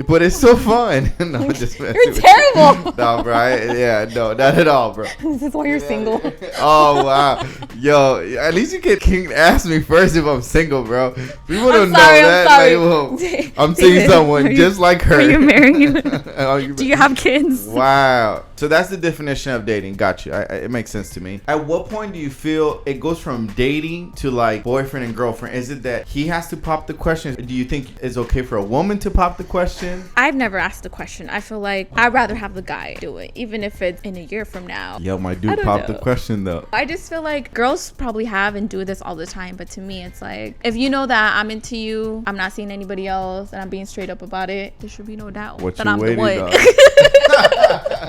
But it's so fun. No, just You're terrible. No, bro. No, not at all, bro. This is why you're single. Oh wow, yo. At least you can ask me first if I'm single, bro. People don't know that. Sorry. Like, I'm seeing someone just like her. Are you married? Do you have kids? Wow. So that's the definition of dating. Got you. It makes sense to me. At what point do you feel it goes from dating to like boyfriend and girlfriend? Is it that he has to pop the question? Do you think it's okay for a woman to pop the question? I've never asked the question. I feel like I'd rather have the guy do it, even if it's in a year from now. Yo, my dude popped the question though. I just feel like girls probably have and do this all the time, but to me it's like, if you know that I'm into you, I'm not seeing anybody else, and I'm being straight up about it, there should be no doubt that I'm the one.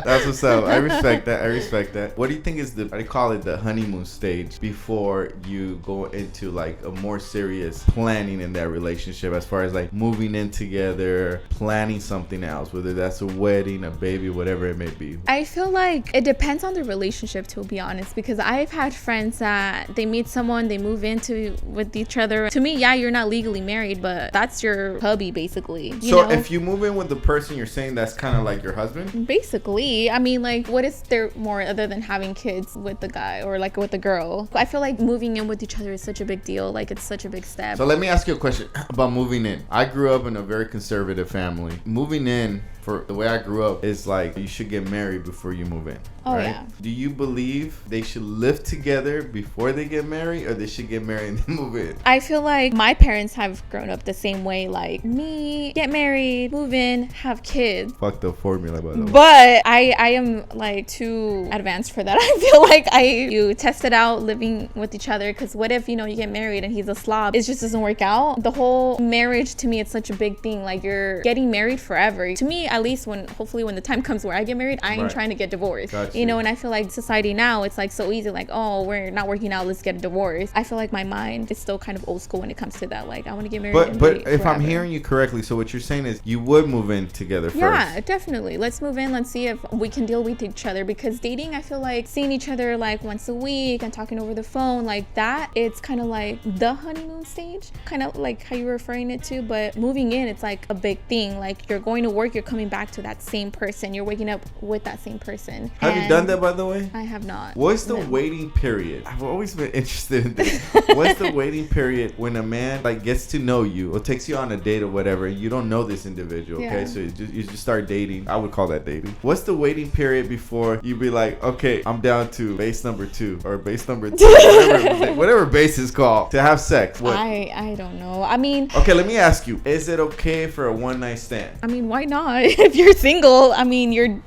That's what's up. I respect that. What do you think is I call it the honeymoon stage before you go into like a more serious planning in that relationship, as far as like moving in together, planning something else, whether that's a wedding, a baby, whatever it may be? I feel like it depends on the relationship, to be honest, because I've had friends that they meet someone, they move into with each other. To me, yeah, you're not legally married, but that's your hubby basically. You know? If you move in with the person, you're saying that's kind of like your husband? Basically. I mean, like, what is there more other than having kids with the guy or like with the girl? I feel like moving in with each other is such a big deal. Like, it's such a big step. So let me ask you a question about moving in. I grew up in a very conservative family. Moving in, for the way I grew up, is like you should get married before you move in. Oh, right? yeah. Do you believe they should live together before they get married, or they should get married and then move in? I feel like my parents have grown up the same way, like me, get married, move in, have kids. Fuck the formula, by the way. But I am like too advanced for that. I feel like you test it out living with each other, because what if, you get married and he's a slob? It just doesn't work out. The whole marriage, to me, it's such a big thing. Like, you're getting married forever. To me, at least hopefully when the time comes where I get married, I ain't trying to get divorced. Gotcha. And I feel like society now, it's like so easy, like, oh, we're not working out, let's get a divorce. I feel like my mind is still kind of old school when it comes to that. Like, I want to get married. But if I'm hearing you correctly, so what you're saying is you would move in together first. Yeah, definitely. Let's move in. Let's see if we can deal with each other, because dating, I feel like seeing each other like once a week and talking over the phone like that, it's kind of like the honeymoon stage, kind of like how you were referring it to. But moving in, it's like a big thing. Like, you're going to work, you're coming back to that same person, you're waking up with that same person. Have you done that, by the way? I have not. What's the waiting period? I've always been interested in this. What's the waiting period when a man like gets to know you or takes you on a date or whatever, and you don't know this individual? Okay, Yeah. so you just start dating. I would call that dating. What's the waiting period before you be like, okay, I'm down to base number 2 or base number 3, whatever base is called, to have sex? What? I don't know. I mean, okay, let me ask you: is it okay for a one night stand? I mean, why not? If you're single, I mean, you're.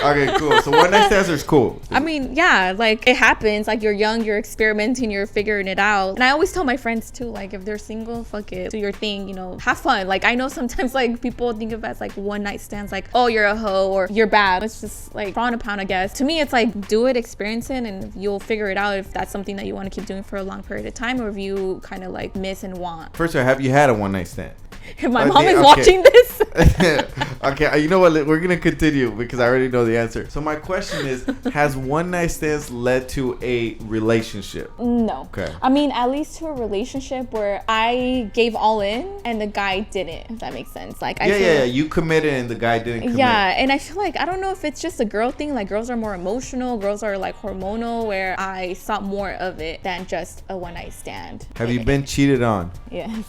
Okay, cool. So one night stands is cool. I mean, yeah, like, it happens. Like, you're young, you're experimenting, you're figuring it out. And I always tell my friends too, like, if they're single, fuck it, do your thing, have fun. Like, I know sometimes like people think of it as like one night stands, like, oh, you're a hoe or you're bad. It's just like frowned upon, I guess. To me, it's like, do it, experience it, and you'll figure it out if that's something that you want to keep doing for a long period of time, or if you kind of like miss and want. First of all, have you had a one night stand? If my mom is watching this. Okay, you know what? We're gonna continue because I already know the answer. So my question is, has one night stands led to a relationship? No. Okay. I mean, at least to a relationship where I gave all in and the guy didn't, if that makes sense. Like, yeah. You committed and the guy didn't commit. Yeah, and I feel like, I don't know if it's just a girl thing. Like, girls are more emotional, girls are like hormonal, where I saw more of it than just a one night stand. Have you been cheated on? Yes.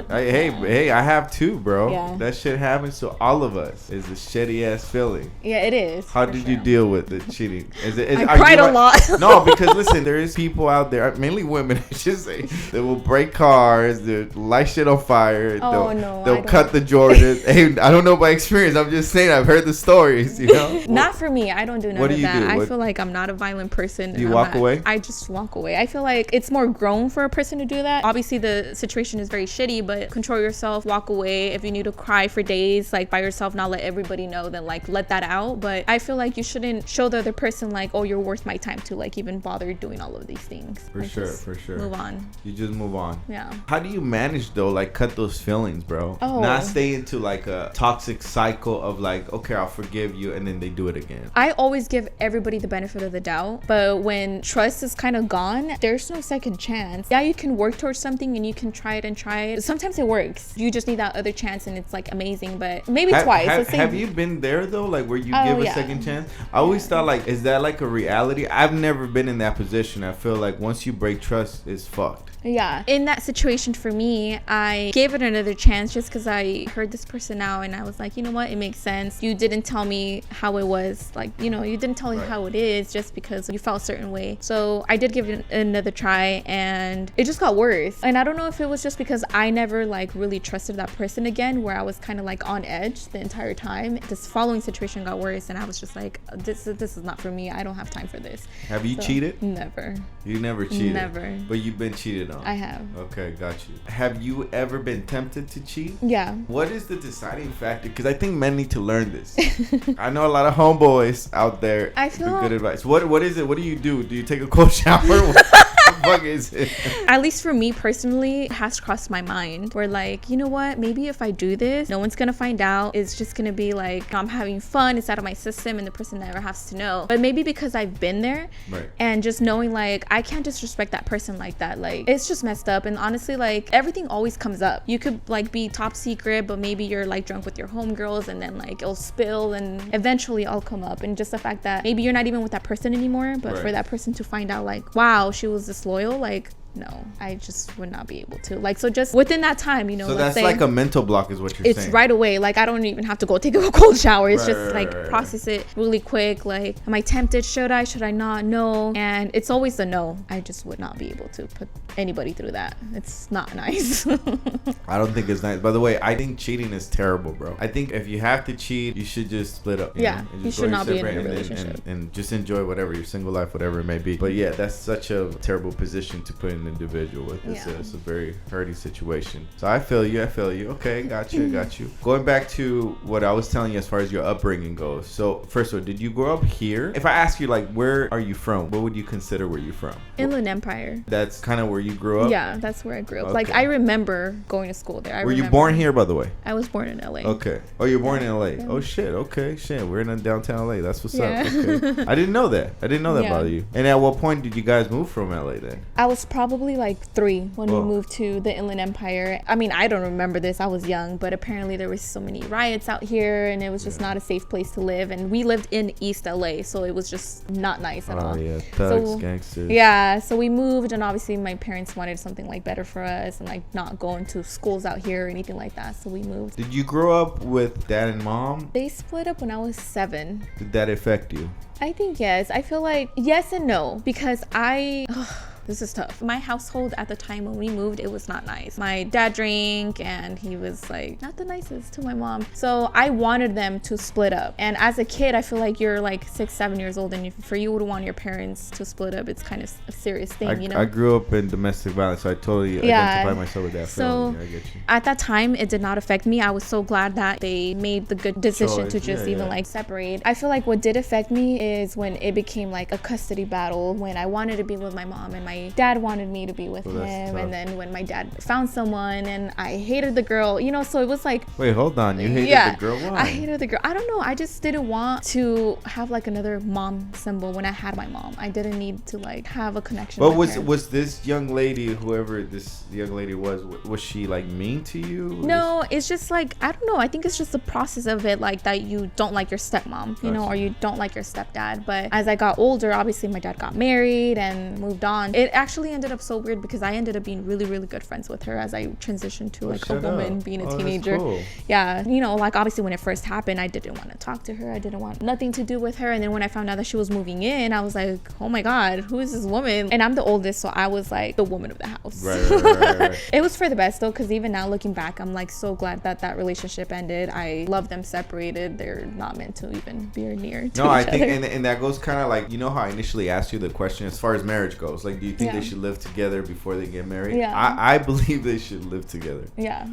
Hey, I have too, bro. Yeah. That shit happens to all of us. It's a shitty ass feeling. Yeah, it is. How did you deal with the cheating? I cried a lot. No, because listen, there is people out there, mainly women, I should say, that will break cars, they'll light shit on fire. They'll cut the Jordans. Hey, I don't know by experience. I'm just saying, I've heard the stories. Not for me. I don't do none what of do you that. do? I feel like I'm not a violent person. Do you walk away? I just walk away. I feel like it's more grown for a person to do that. Obviously, the situation is very shitty, but control yourself, walk away. If you need to cry for days, like by yourself, yourself, not let everybody know, then like let that out. But I feel like you shouldn't show the other person like, oh, you're worth my time to like even bother doing all of these things. For like, sure, for sure. Move on. You just move on. Yeah. How do you manage though, like cut those feelings, bro? Oh. Not stay into like a toxic cycle of like, okay, I'll forgive you, and then they do it again. I always give everybody the benefit of the doubt, but when trust is kind of gone, there's no second chance. Yeah, you can work towards something and you can try it. Sometimes it works. You just need that other chance and it's like amazing, but maybe twice. Have you been there though, like where you give a second chance? I always thought like, is that like a reality? I've never been in that position. I feel like once you break trust, it's fucked. Yeah. In that situation for me, I gave it another chance just because I heard this person out and I was like, you know what? It makes sense. You didn't tell me how it was. Like, you know, you didn't tell me how it is just because you felt a certain way. So I did give it another try and it just got worse. And I don't know if it was just because I never like really trusted that person again, where I was kind of like on edge the entire time. This following situation got worse and I was just like, this is not for me. I don't have time for this. Have you cheated? Never. You never cheated? Never. But you've been cheated on? I have. Okay, got you. Have you ever been tempted to cheat? Yeah. What is the deciding factor? Because I think men need to learn this. I know a lot of homeboys out there. I feel good advice. What is it? What do you do? Do you take a cold shower? What the fuck is it? At least for me personally, it has crossed my mind where like, you know what? Maybe if I do this, no one's gonna find out. It's just gonna be like I'm having fun. It's out of my system and the person never has to know. But maybe because I've been there and just knowing like I can't disrespect that person like that. Like it's just messed up. And honestly, like everything always comes up. You could like be top secret, but maybe you're like drunk with your homegirls and then like it'll spill and eventually I'll come up. And just the fact that maybe you're not even with that person anymore, but for that person to find out like, wow, she was disloyal, like no, I just would not be able to. Like, so just within that time, you know. So that's like a mental block is what you're saying. It's right away. Like, I don't even have to go take a cold shower. It's just like process it really quick. Like, am I tempted? Should I not? No. And it's always a no. I just would not be able to put anybody through that. It's not nice. I don't think it's nice. By the way, I think cheating is terrible, bro. I think if you have to cheat, you should just split up. You should not be in a relationship. And just enjoy whatever, your single life, whatever it may be. But yeah, that's such a terrible position to put in an individual with. It's a very hurting situation. So I feel you. Okay, got you. Going back to what I was telling you as far as your upbringing goes. So first of all, did you grow up here? If I ask you like, where are you from? What would you consider where you're from? Inland Empire. That's kind of where you grew up? Yeah, that's where I grew up. Okay. Like I remember going to school there. Were you born here, by the way? I was born in LA. Okay. Oh, you're born in LA. Yeah. Oh shit. Okay. Shit. We're in downtown LA. That's what's up. Okay. I didn't know that about you. And at what point did you guys move from LA then? I was probably like 3 when we moved to the Inland Empire. I mean, I don't remember this. I was young, but apparently there was so many riots out here and it was just not a safe place to live. And we lived in East LA, so it was just not nice at all. Oh yeah, thugs, gangsters. Yeah, so we moved and obviously my parents wanted something like better for us and like not going to schools out here or anything like that. So we moved. Did you grow up with dad and mom? They split up when I was 7. Did that affect you? I think yes. I feel like yes and no because this is tough. My household at the time when we moved, it was not nice. My dad drank and he was like not the nicest to my mom. So I wanted them to split up. And as a kid, I feel like you're like 6, 7 years old and for you to want your parents to split up, it's kind of a serious thing, you know? I grew up in domestic violence, so I totally identify myself with that feeling. I get you. At that time, it did not affect me. I was so glad that they made the good decision to just like separate. I feel like what did affect me is when it became like a custody battle, when I wanted to be with my mom and my dad wanted me to be with him, and then when my dad found someone and I hated the girl, you know, so it was like, wait, hold on, you hated the girl? Why? I hated the girl. I don't know, I just didn't want to have like another mom symbol when I had my mom. I didn't need to like have a connection. But was this young lady, whoever this young lady was she like mean to you? No, it's just like, I don't know, I think it's just the process of it, like that you don't like your stepmom, you know, or you don't like your stepdad. But as I got older, obviously my dad got married and moved on. It actually ended up so weird because I ended up being really, really good friends with her as I transitioned to like a woman, being a teenager. Cool. Yeah, you know, like obviously when it first happened, I didn't want to talk to her. I didn't want nothing to do with her. And then when I found out that she was moving in, I was like, oh my God, who is this woman? And I'm the oldest, so I was like the woman of the house. Right. It was for the best though, because even now looking back, I'm like so glad that that relationship ended. I love them separated. They're not meant to even be near to each other. And that goes kind of like, you know how I initially asked you the question as far as marriage goes, like do you think Yeah. they should live together before they get married. Yeah. I believe they should live together. Yeah.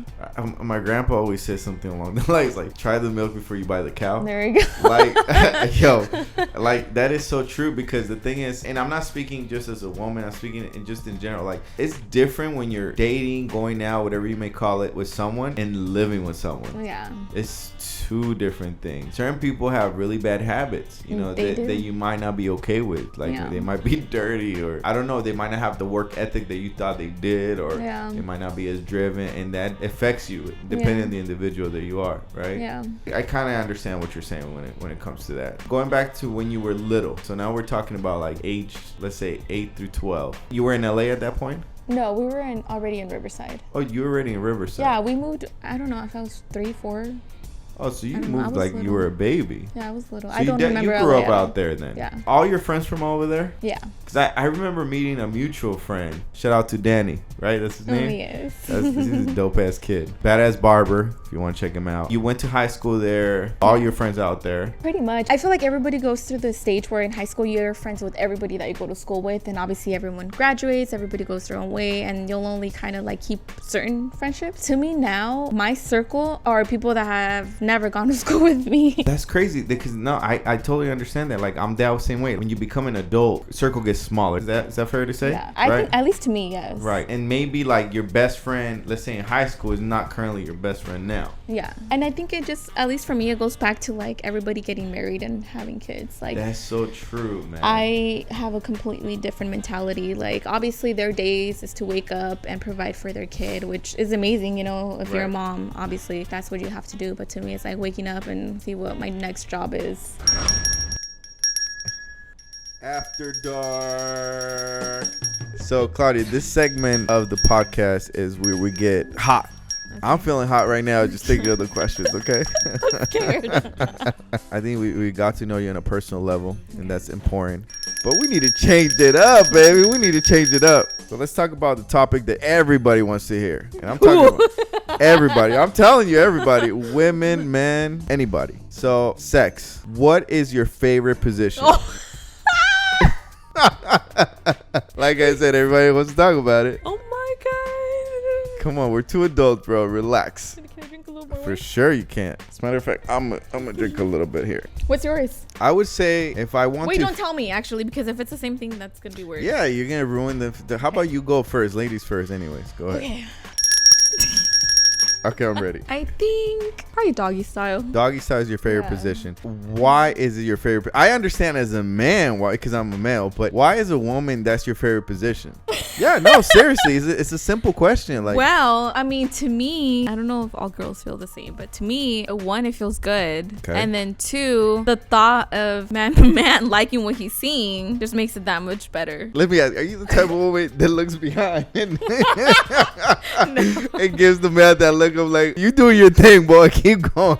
My grandpa always says something along the lines like, try the milk before you buy the cow. There you go. Like, yo, like that is so true, because the thing is, and I'm not speaking just as a woman, I'm speaking just in general. Like, it's different when you're dating, going out, whatever you may call it, with someone and living with someone. Yeah. It's two different things. Certain people have really bad habits, you know, that you might not be okay with. Like, they might be dirty, or I don't know, they might not have the work ethic that you thought they did, or they might not be as driven, and that affects you depending on the individual that you are, right? Yeah. I kind of understand what you're saying when it comes to that. Going back to when you were little, so now we're talking about like age, let's say 8 through 12. You were in LA at that point? No, we were already in Riverside. Oh, you were already in Riverside. Yeah, we moved, I don't know if I was 3, 4. Oh, so you moved like little. You were a baby. Yeah, I was little. So I don't remember. You grew up out there then. Yeah. All your friends from over there? Yeah. Because I remember meeting a mutual friend. Shout out to Danny, right? That's his name? Yes. He's a dope ass kid. Badass barber, if you want to check him out. You went to high school there. All your friends out there. Pretty much. I feel like everybody goes through the stage where in high school you're friends with everybody that you go to school with. And obviously everyone graduates. Everybody goes their own way. And you'll only kind of like keep certain friendships. To me now, my circle are people that have never gone to school with me. That's crazy, because no, I totally understand that. Like, I'm that same way. When you become an adult, circle gets smaller. Is that fair to say? Yeah, I think, at least to me, yes. Right. And maybe like your best friend, let's say in high school, is not currently your best friend now. Yeah. And I think it just, at least for me, it goes back to like everybody getting married and having kids. Like, that's so true, man. I have a completely different mentality. Like, obviously their days is to wake up and provide for their kid, which is amazing, you know, if you're a mom, obviously that's what you have to do. But to me, it's like waking up and see what my next job is. After Dark. So, Claudia, this segment of the podcast is where we get hot. Okay. I'm feeling hot right now just thinking of the questions, okay? I'm scared. I think we got to know you on a personal level, and that's important. But we need to change it up, baby. We need to change it up. So let's talk about the topic that everybody wants to hear. And I'm talking about everybody. I'm telling you, everybody. Women, men, anybody. So, sex. What is your favorite position? Oh. Like I said, everybody wants to talk about it. Oh my god. Come on, we're two adults, bro. Relax. Can I drink a little more? For sure you can't. As a matter of fact, I'm gonna drink a little bit here. What's yours? I would say if I want Wait, to... don't tell me, actually, because if it's the same thing, that's gonna be weird. Yeah, you're gonna ruin the how about you go first? Ladies first anyways. Go ahead. Okay. Okay, I'm ready. I think probably doggy style. Doggy style is your favorite position. Why is it your favorite? I understand as a man why, because I'm a male, but why as a woman that's your favorite position? Yeah, no, seriously, it's a simple question. Like, well, I mean, to me, I don't know if all girls feel the same, but to me, one, it feels good, and then two, the thought of man liking what he's seeing just makes it that much better. Let me ask: are you the type of woman that looks behind and it gives the man that look of like, you doing your thing, boy, keep going?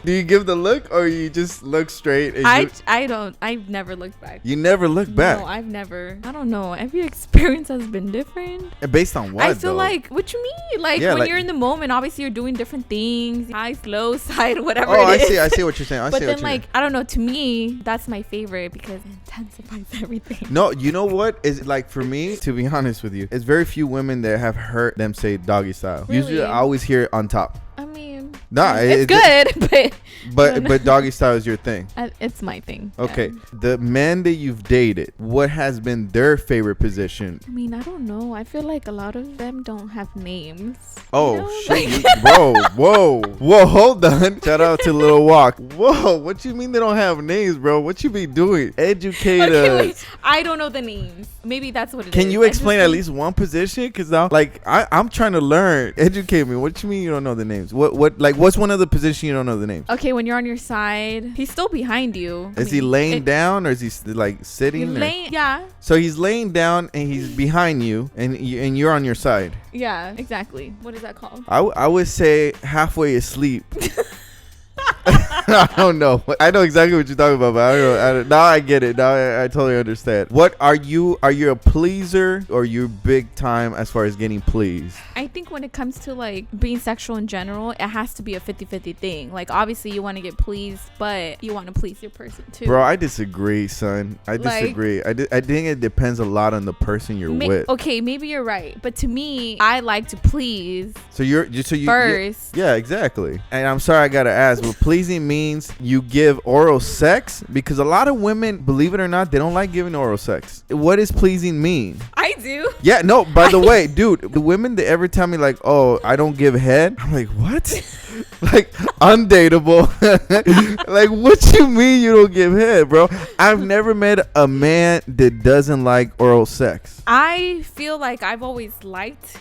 Do you give the look, or you just look straight? And I've never looked back. You never look back? No, I've never. I don't know. Every experience has been different. And based on what? I feel like, what you mean? Like, when you're in the moment, obviously you're doing different things, high, low, side, whatever it is. I see what you're saying. But then, like, I don't know. To me, that's my favorite because it intensifies everything. No, you know what? Is like, for me, to be honest with you, it's very few women that have heard them say doggy style. Really? Usually, I always hear it on top. I mean, nah, it's good, but doggy style is your thing. It's my thing. Okay, the men that you've dated, what has been their favorite position? I mean, I don't know. I feel like a lot of them don't have names. Oh, you know? shit. Whoa, hold on. Shout out to Little Walk. Whoa, what you mean they don't have names, bro? What you be doing? Educate us. Wait. I don't know the names. Maybe that's what it is. Can you explain at least one position? Because I'm trying to learn. Educate me. What you mean you don't know the names? What's one of the positions you don't know the names? Okay, when you're on your side, he's still behind you. Is he laying down, or is he like sitting? Yeah. So he's laying down and he's behind you, and you're on your side. Yeah, exactly. What is that called? I would say halfway asleep. I don't know. I know exactly what you're talking about, but I don't, now I get it. Now I totally understand. What are you? Are you a pleaser or you big time as far as getting pleased? I think when it comes to like being sexual in general, it has to be a 50-50 thing. Like obviously you want to get pleased, but you want to please your person too. Bro, I disagree, son. I disagree. I think it depends a lot on the person you're with. Okay, maybe you're right, but to me, I like to please. So you first. Yeah, exactly. And I'm sorry, I gotta ask, but pleasing means you give oral sex? Because a lot of women, believe it or not, they don't like giving oral sex. What does pleasing mean? I do. Yeah, no, by the way, dude, the women that ever tell me like, oh, I don't give head, I'm like, what? Like, undateable. Like, what you mean you don't give head, bro? I've never met a man that doesn't like oral sex. I feel like I've always liked,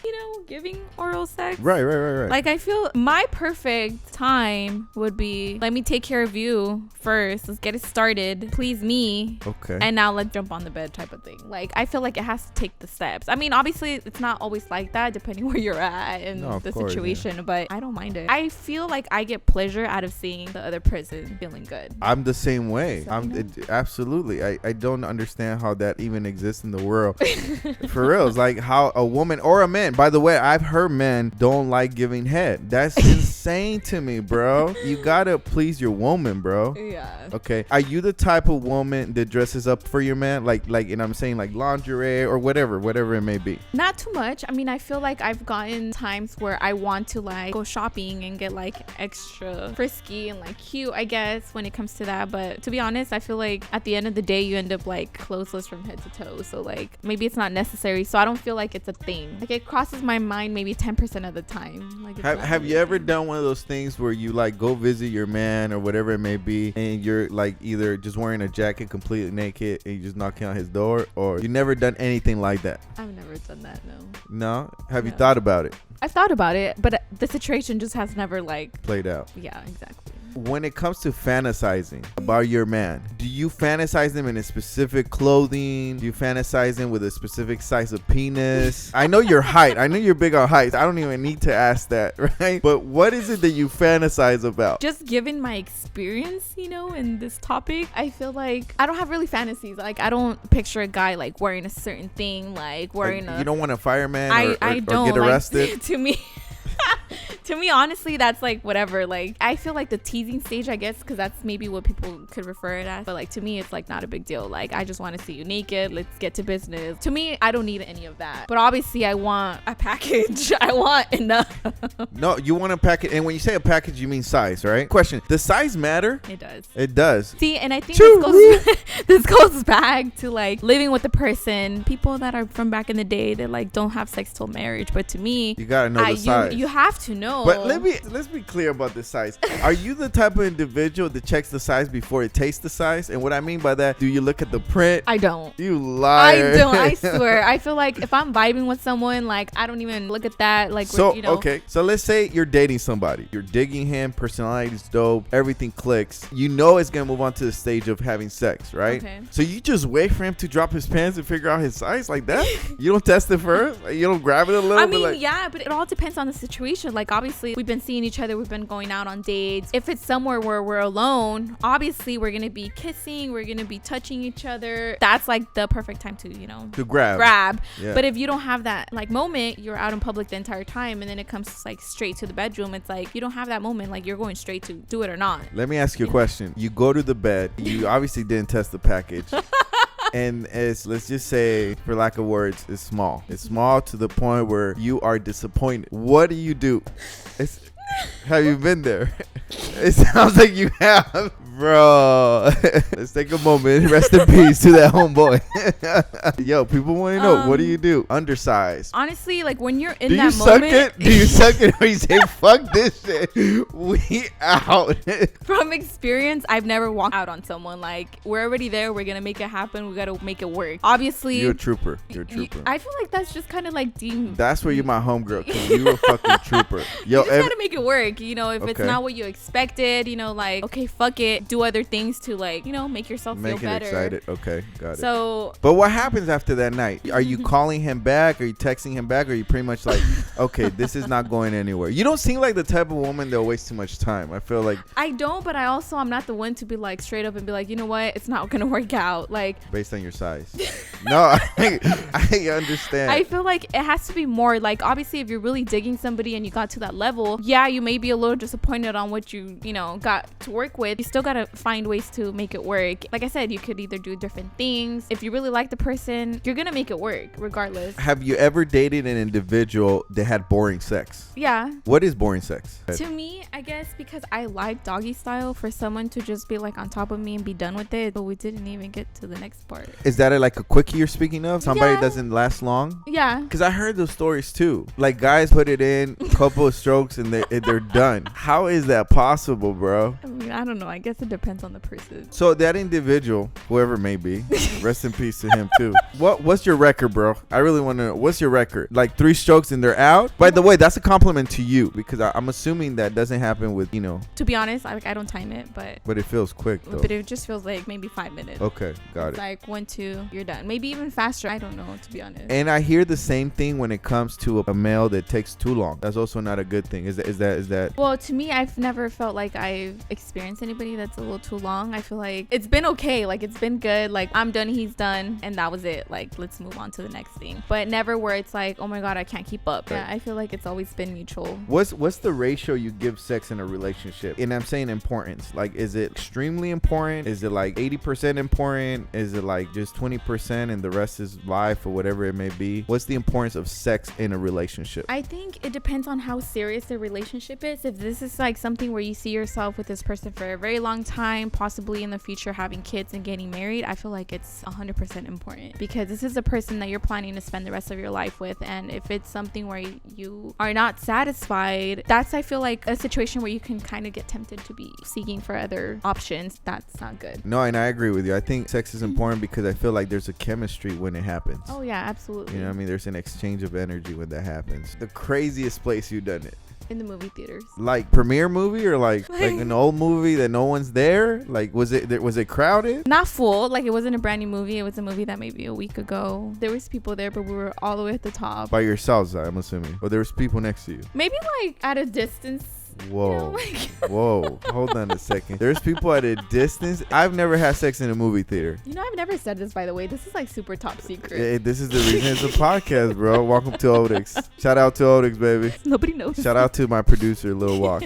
giving oral sex. Right. Like, I feel my perfect time would be, let me take care of you first. Let's get it started. Please me. Okay. And now let's jump on the bed type of thing. Like, I feel like it has to take the steps. I mean, obviously, it's not always like that, depending where you're at and the situation. Yeah. But I don't mind it. I feel like I get pleasure out of seeing the other person feeling good. I'm the same way. So, absolutely. I don't understand how that even exists in the world. For real. It's like how a woman or a man, by the way, I've heard men don't like giving head. That's insane to me, bro. You gotta please your woman, bro. Yeah. Okay. Are you the type of woman that dresses up for your man? Like, and I'm saying like lingerie or whatever it may be. Not too much. I mean, I feel like I've gotten times where I want to like go shopping and get like extra frisky and like cute, I guess, when it comes to that. But to be honest, I feel like at the end of the day, you end up like clothesless from head to toe. So like maybe it's not necessary. So I don't feel like it's a thing. Like it crosses my mind maybe 10% of the time. Like have you ever done one of those things where you like go visit your man or whatever it may be, and you're like either just wearing a jacket completely naked and you just knocking on his door, or you never done anything like that? I've never done that. No. Have you thought about it? I've thought about it, but the situation just has never like played out. Yeah, exactly. When it comes to fantasizing about your man, do you fantasize them in a specific clothing? Do you fantasize them with a specific size of penis? I know your height. I know you're big on height. I don't even need to ask that, right? But what is it that you fantasize about? Just given my experience, in this topic, I feel like I don't have really fantasies. Like I don't picture a guy like wearing a certain thing, like wearing you don't want a fireman I don't or get arrested? Like, to me, honestly, that's like whatever. Like I feel like the teasing stage, I guess, because that's maybe what people could refer it as. But like to me, it's like not a big deal. Like I just want to see you naked. Let's get to business. To me, I don't need any of that. But obviously, I want a package. I want enough. No, you want a package. And when you say a package, you mean size, right? Question: does size matter? It does. It does. See, and I think this goes back to like living with the person. People that are from back in the day that like don't have sex till marriage. But to me, you gotta know the size. You have to know. But let's be clear about the size. Are you the type of individual that checks the size before it tastes the size? And what I mean by that, do you look at the print? I don't. You liar. I don't. I swear. I feel like if I'm vibing with someone, like I don't even look at that. Like okay. So let's say you're dating somebody. You're digging him. Personality's dope. Everything clicks. You know it's gonna move on to the stage of having sex, right? Okay. So you just wait for him to drop his pants and figure out his size like that? You don't test it first? You don't grab it a little bit? I mean, yeah, but it all depends on the situation. Like obviously we've been seeing each other, we've been going out on dates. If it's somewhere where we're alone, obviously we're gonna be kissing, we're gonna be touching each other. That's like the perfect time to grab. Yeah. But if you don't have that like moment, you're out in public the entire time, and then it comes like straight to the bedroom. It's like you don't have that moment, like you're going straight to do it or not. Let me ask you a question. You go to the bed, you obviously didn't test the package. And let's just say, for lack of words, it's small. It's small to the point where you are disappointed. What do you do? Have you been there? It sounds like you have. Bro, let's take a moment. Rest in peace to that homeboy. Yo, people want to know, what do you do? Undersized. Honestly, like when you're in that moment. Do you suck it? Or you say, fuck this shit? We out. From experience, I've never walked out on someone. Like, we're already there. We're going to make it happen. We got to make it work. Obviously. You're a trooper. I feel like that's just kind of like that's where you're my homegirl. Because you're a fucking trooper. Yo, you just got to make it work. If it's not what you expected, like, okay, fuck it. do other things to like, you know, make yourself feel better. Excited. Okay, got it. So, but what happens after that night? Are you calling him back? Are you texting him back? Or are you pretty much like, okay, this is not going anywhere? You don't seem like the type of woman that'll waste too much time. I feel like I don't, but I'm not the one to be like straight up and be like, you know what, it's not gonna work out. Like, based on your size. No, I understand. I feel like it has to be more like, obviously, if you're really digging somebody and you got to that level, yeah, you may be a little disappointed on what you know, got to work with. You still gotta find ways to make it work. Like I said, you could either do different things. If you really like the person, you're gonna make it work regardless. Have you ever dated an individual that had boring sex? Yeah. What is boring sex? To me, I guess because I like doggy style, for someone to just be like on top of me and be done with it, but we didn't even get to the next part. Is that like a quickie you're speaking of? Somebody doesn't last long? Yeah. Because I heard those stories too. Like guys put it in, a couple of strokes and they're done. How is that possible, bro? I mean, I don't know. I guess it depends on the person. So that individual, whoever it may be, rest in peace to him too. What's your record, bro? I really want to know. What's your record? Like 3 strokes and they're out? By the way, that's a compliment to you because I'm assuming that doesn't happen with, you know. To be honest, I don't time it, but it feels quick though. But it just feels like maybe 5 minutes. Okay, got it. Like 1, 2, you're done. Maybe even faster. I don't know, to be honest. And I hear the same thing when it comes to a male that takes too long. That's also not a good thing. Is that? Well, to me, I've never felt like I've experienced anybody that's a little too long. I feel like it's been okay. Like it's been good. Like I'm done, he's done, and that was it. Like let's move on to the next thing. But never where it's like, oh my god, I can't keep up. Right. Yeah, I feel like it's always been mutual. What's the ratio you give sex in a relationship? And I'm saying importance. Like, is it extremely important? Is it like 80% important? Is it like just 20% and the rest is life or whatever it may be? What's the importance of sex in a relationship? I think it depends on how serious the relationship is. If this is like something where you see yourself with this person for a very long time, possibly in the future having kids and getting married, I feel like it's 100% important because this is a person that you're planning to spend the rest of your life with. And if it's something where you are not satisfied, that's, I feel like, a situation where you can kind of get tempted to be seeking for other options. That's not good. No, and I agree with you. I think sex is important because I feel like there's a chemistry when it happens. Oh yeah, absolutely. You know what I mean? There's an exchange of energy when that happens. The craziest place you've done it? In the movie theaters. Like premiere movie or like an old movie that no one's there? Like was it crowded? Not full. Like it wasn't a brand new movie. It was a movie that maybe a week ago. There was people there, but we were all the way at the top. By yourselves, I'm assuming. Or there was people next to you. Maybe like at a distance. Whoa. You know, like Whoa. Hold on a second. There's people at a distance. I've never had sex in a movie theater. You know, I've never said this, by the way. This is like super top secret. This is the reason it's a podcast, bro. Welcome to Odix. Shout out to Odix, baby. Nobody knows. Shout out to my producer, Lil Walk.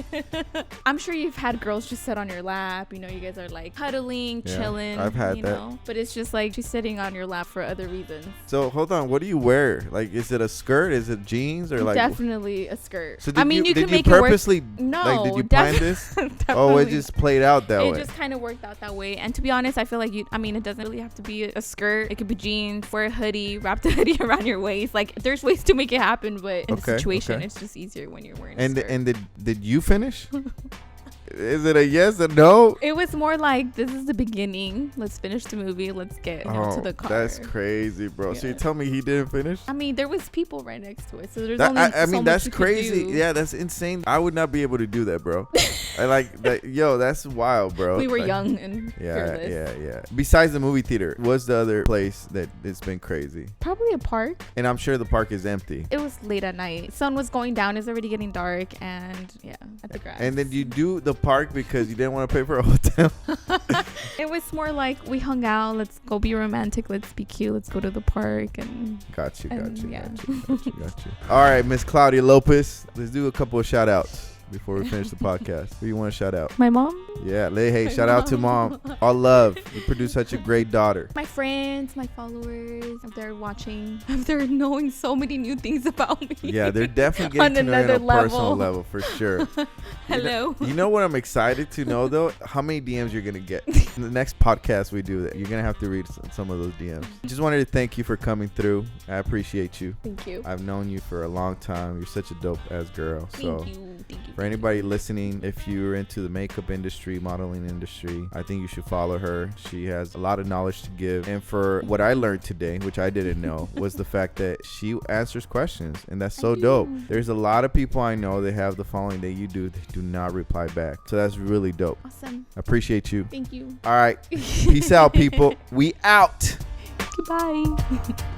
I'm sure you've had girls just sit on your lap. You know, you guys are like cuddling, chilling. I've had you that. know? But it's just like she's sitting on your lap for other reasons. So hold on. What do you wear? Like, is it a skirt? Is it jeans? Or like? Definitely a skirt. So I mean, you can make purposely, it work. No. Like, did you plan this? Oh, it just played out that way. It just kind of worked out that way. And to be honest, I feel like it doesn't really have to be a skirt. It could be jeans, wear a hoodie, wrap the hoodie around your waist. Like there's ways to make it happen, but in the situation, it's just easier when you're wearing a skirt. And did you finish? Is it a yes or no? It was more like, this is the beginning. Let's finish the movie. Let's get to the car. That's crazy, bro. Yeah. So you tell me he didn't finish? I mean, there was people right next to it. So there's only I mean, that's much crazy. Yeah, that's insane. I would not be able to do that, bro. I like that. Yo, that's wild, bro. We were like, young and fearless. Yeah. Besides the movie theater, what's the other place that it's been crazy? Probably a park. And I'm sure the park is empty. It was late at night. Sun was going down. It's already getting dark. And at the grass. And then you do the park because you didn't want to pay for a hotel. It was more like we hung out. Let's go be romantic. Let's be cute. Let's go to the park. And got you. All right, Miss Claudia Lopez. Let's do a couple of shout outs before we finish the podcast. Who you want to shout out? My mom. Yeah, hey, shout out to mom. All love. You produce such a great daughter. My friends, my followers, if they're watching, if they're knowing so many new things about me. Yeah, they're definitely getting to know you on a personal level for sure. Hello. You know what I'm excited to know though? How many DMs you're gonna get. In the next podcast we do that, you're gonna have to read some of those DMs. Just wanted to thank you for coming through. I appreciate you. Thank you. I've known you for a long time. You're such a dope ass girl. Thank you. For anybody listening, if you're into the makeup industry, modeling industry, I think you should follow her. She has a lot of knowledge to give. And for what I learned today, which I didn't know, was the fact that she answers questions. And that's so dope. There's a lot of people I know that have the following that you do, they do not reply back. So that's really dope. Awesome. I appreciate you. Thank you. All right. Peace out, people. We out. Goodbye.